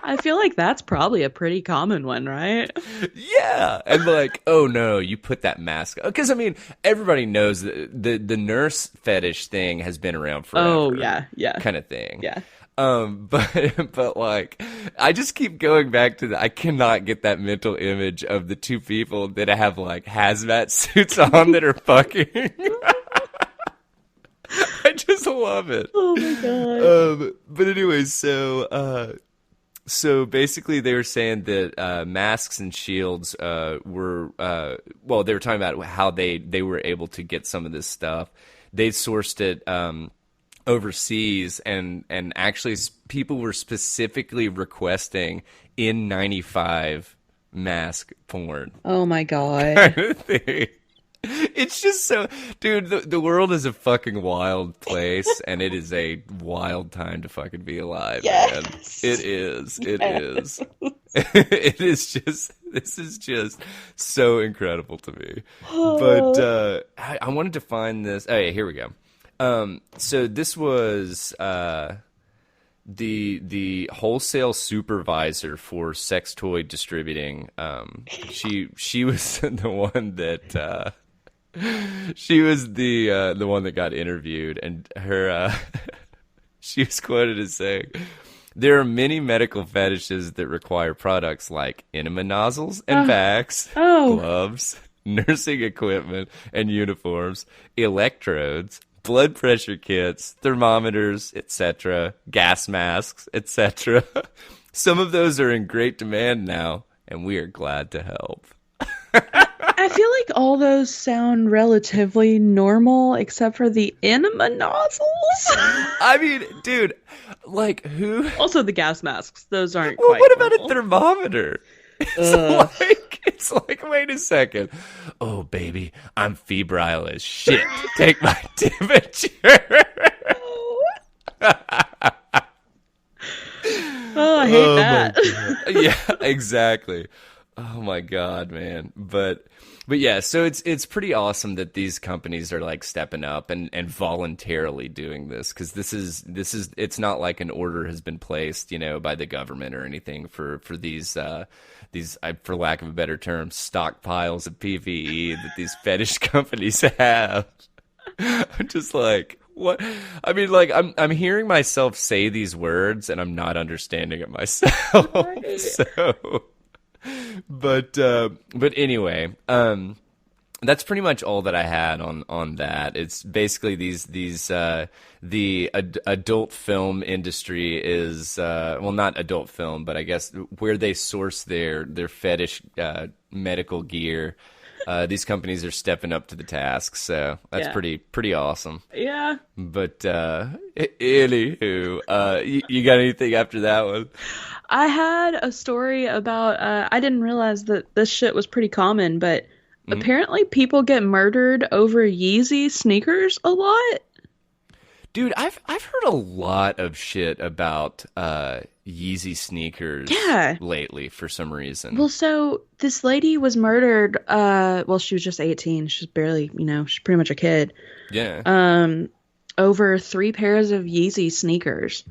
I feel like that's probably a pretty common one, right? Yeah, and like, oh no, you put that mask because I mean, everybody knows that the nurse fetish thing has been around forever. Oh, yeah. Yeah. Kind of thing. Yeah. But like, I just keep going back to I cannot get that mental image of the two people that have like hazmat suits on that are fucking. I just love it. Oh my God. But anyways, so basically, they were saying that masks and shields were well, they were talking about how they were able to get some of this stuff. They sourced it overseas, and actually, people were specifically requesting N95 mask porn. Oh my God. Kind of thing. It's just so, dude. The world is a fucking wild place, and it is a wild time to fucking be alive, man. Yes. It is. It Yes. is. It is just. This is just so incredible to me. But I wanted to find this. Oh yeah, here we go. So this was the wholesale supervisor for sex toy distributing. She was the one that. She was the one that got interviewed, and her she was quoted as saying, "There are many medical fetishes that require products like enema nozzles and bags, Oh. gloves, nursing equipment and uniforms, electrodes, blood pressure kits, thermometers, etc., gas masks, etc. Some of those are in great demand now, and we are glad to help." I I feel like all those sound relatively normal except for the enema nozzles. I mean, dude, like who? Also the gas masks. Those aren't Well, quite what about a normal. thermometer? Ugh. It's like, wait a second. Oh, baby, I'm febrile as shit. Take my temperature. Oh, I hate Oh my that. god. Yeah, exactly. Oh my god, man. But yeah, so it's pretty awesome that these companies are like stepping up and voluntarily doing this, because this is it's not like an order has been placed, by the government or anything for these for lack of a better term, stockpiles of PPE that these fetish companies have. I'm just like, what? I mean, like, I'm hearing myself say these words and I'm not understanding it myself. Right. So, but anyway, that's pretty much all that I had on that. It's basically adult film industry is well, not adult film, but I guess where they source their fetish medical gear. These companies are stepping up to the task, so that's Yeah. pretty awesome. Yeah. But anywho, you got anything after that one? I had a story about I didn't realize that this shit was pretty common, but Mhm. apparently people get murdered over Yeezy sneakers a lot. Dude, I've heard a lot of shit about Yeezy sneakers Yeah. lately for some Well, reason. so this lady was murdered well, she was just 18. She's barely, she's pretty much a kid. Yeah. Um over three pairs of Yeezy sneakers.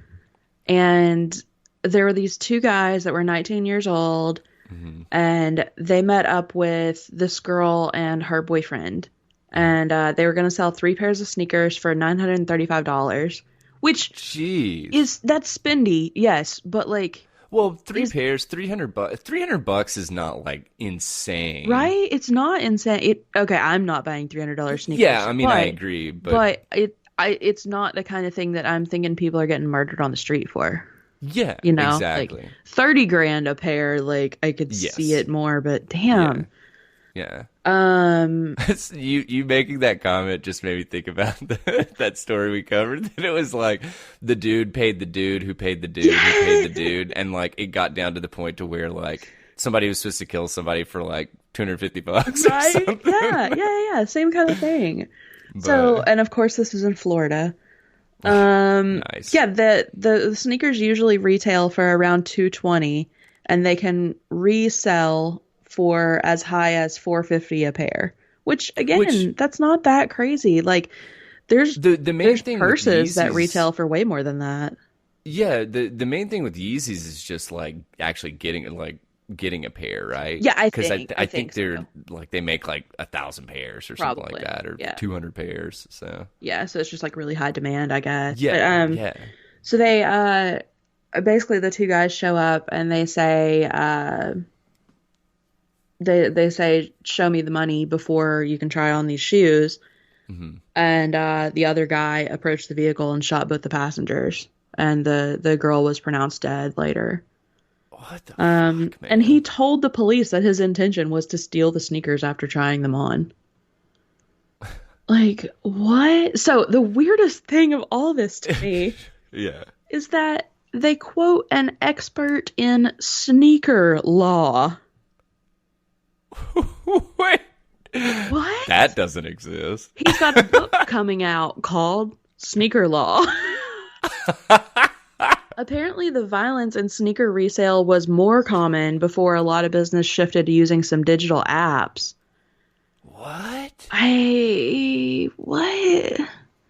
And there were these two guys that were 19 years old, Hmm. and they met up with this girl and her boyfriend, and they were going to sell three pairs of sneakers for $935, which Jeez. is that's spendy, yes, but like Well, three is pairs, $300. $300 is not like insane. right. It's not insane. Okay, I'm not buying $300 Yeah, sneakers, I mean, I but agree, but it's not the kind of thing that I'm thinking people are getting murdered on the street for. yeah, Like exactly. 30 grand a pair, like I could see Yes. it more, but Yeah. damn. Yeah. Um, You making that comment just made me think about that story we covered. That it was like the dude paid the dude who paid the dude who paid the dude, and like it got down to the point to where like somebody was supposed to kill somebody for like $250 or right? Yeah, something. yeah, yeah, same kind of thing. So, But and of course this was in Florida. nice. Yeah, the sneakers usually retail for around 220, and they can resell for as high as 450 a pair. Which Which again, that's not that crazy. Like there's the main there's thing with purses that Yeezys, retail for way more than that. yeah, the main thing with Yeezys is just like actually getting a pair, right? Yeah, I Because think I I think think they're so. like they make like 1,000 pairs or something like Probably. that, or Yeah. 200 pairs. So Yeah, so it's just like really high demand, I guess. But yeah, yeah. so they basically the two guys show up and they say they say show me the money before you can try on these shoes. Hmm. And the other guy approached the vehicle and shot both the passengers, and the girl was pronounced dead later. What the fuck, And he man? told the police that his intention was to steal the sneakers after trying them on. Like, what? So the weirdest thing of all this to me Yeah. is that they quote an expert in sneaker law. Wait, What? that doesn't exist. He's got a book coming out called Sneaker Law. Apparently, the violence in sneaker resale was more common before a lot of business shifted to using some digital apps. What? What?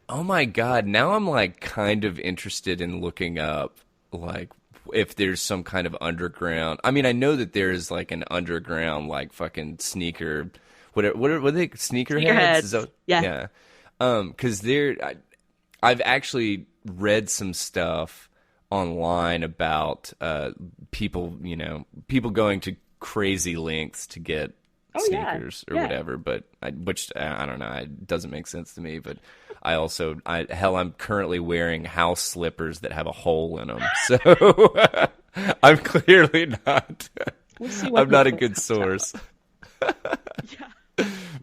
Oh my god! Now I'm like kind of interested in looking up like if there's some kind of underground. I mean, I know that there is like an underground like fucking sneaker. What are they? Sneakerheads? Is Sneakerheads. that, Yeah. yeah. Because I've actually read some stuff online about people, people going to crazy lengths to get Oh, yeah. sneakers or Yeah. whatever, but which I don't know, it doesn't make sense to me. But I'm currently wearing house slippers that have a hole in them, so I'm clearly not. We'll see what I'm not a the good comes out. source. Yeah.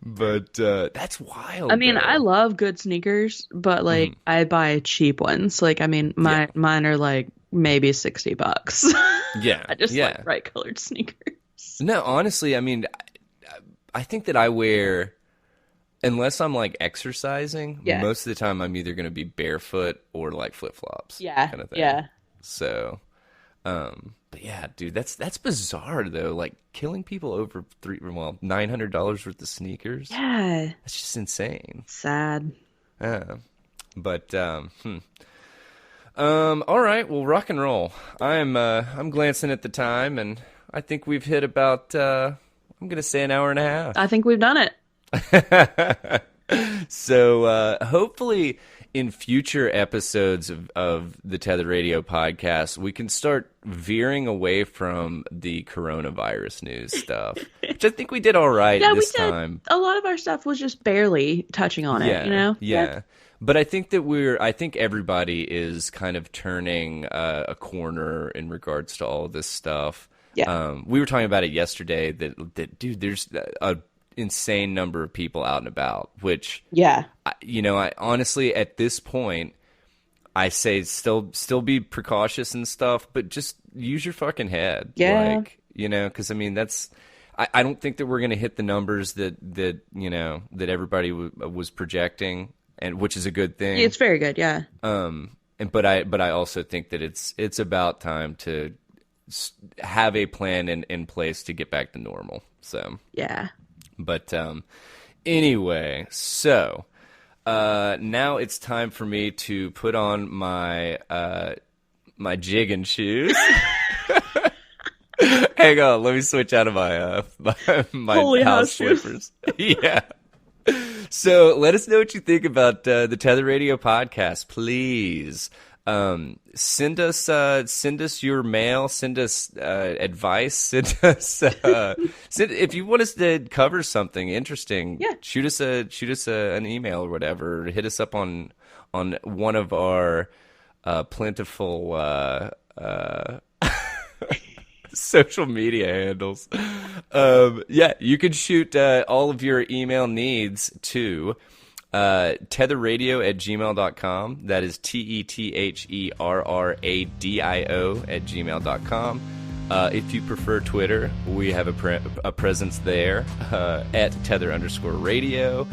But that's I wild, mean, I though. love good sneakers, but like Mhm. I buy cheap ones. Like, I mean, Yeah, mine are like maybe $60. yeah, I just like yeah. bright colored sneakers. No, honestly, I mean, I think that I wear, unless I'm like exercising, Yeah. most of the time I'm either going to be barefoot or like flip flops, Yeah. kind of thing. Yeah. So, but yeah, dude, that's bizarre though. Like killing people over $900 worth of sneakers. Yeah. That's just insane. Sad. Uh, but all right, well, rock and roll. I'm glancing at the time, and I think we've hit about I'm gonna say an hour and a I half. think we've done it. So hopefully in future episodes of the Tether Radio podcast, we can start veering away from the coronavirus news stuff, which I think we did all right Yeah, we this did. time. A lot of our stuff was just barely touching on it, you Yeah, know? Yeah. yeah. But I think everybody is kind of turning a corner in regards to all this stuff. Yeah. We were talking about it yesterday that dude, there's a insane number of people out and about, which Yeah. I honestly at this point I say still be precautious and stuff, but just use your fucking head, Yeah. like because I mean that's. I don't think that we're going to hit the numbers that everybody was projecting, and which is a good thing. It's very good. Yeah. But I also think that it's about time to have a plan in place to get back to normal. So, Yeah. but anyway, so now it's time for me to put on my jigging shoes. Hang on, let me switch out of my Holy house house shoes. slippers. Yeah. So let us know what you think about the Tether Radio podcast, please. Send us your mail, send us advice, send us if you want us to cover something interesting, Yeah. shoot us an email or whatever. Hit us up on one of our plentiful social media handles. Yeah, you can shoot all of your email needs to tetherradio@gmail.com. That is tetherradio@gmail.com. If you prefer Twitter, we have a presence there at tether_radio.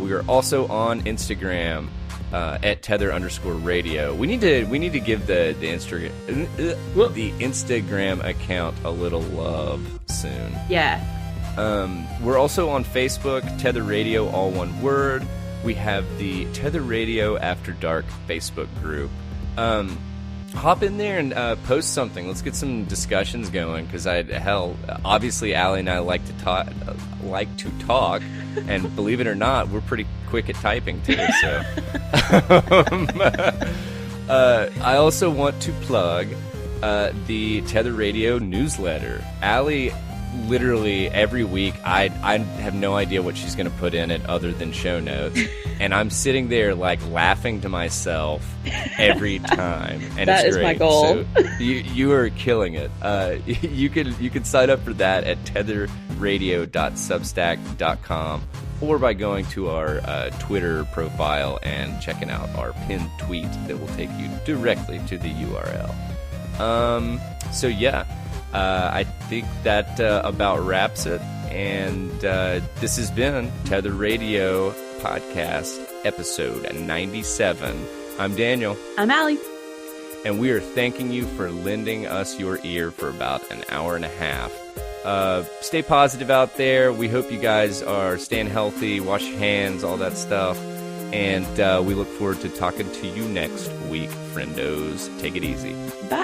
We are also on Instagram at tether_radio. We need to give the Instagram account a little love soon. Yeah. We're also on Facebook, Tether Radio, all one word. We have the Tether Radio After Dark Facebook group. Hop in there and post something. Let's get some discussions going. Because obviously, Allie and I like to talk, and believe it or not, we're pretty quick at typing too. So, I also want to plug the Tether Radio newsletter. Allie, literally every week, I have no idea what she's going to put in it other than show notes, and I'm sitting there like laughing to myself every time, and That it's is great. my goal. So you are killing it. You can sign up for that at tetherradio.substack.com or by going to our Twitter profile and checking out our pinned tweet that will take you directly to the URL. So yeah. I think that about wraps it. And this has been Tether Radio Podcast, episode 97. I'm Daniel. I'm Allie. And we are thanking you for lending us your ear for about an hour and a half. Stay positive out there. We hope you guys are staying healthy, wash your hands, all that stuff. And we look forward to talking to you next week, friendos. Take it easy. Bye.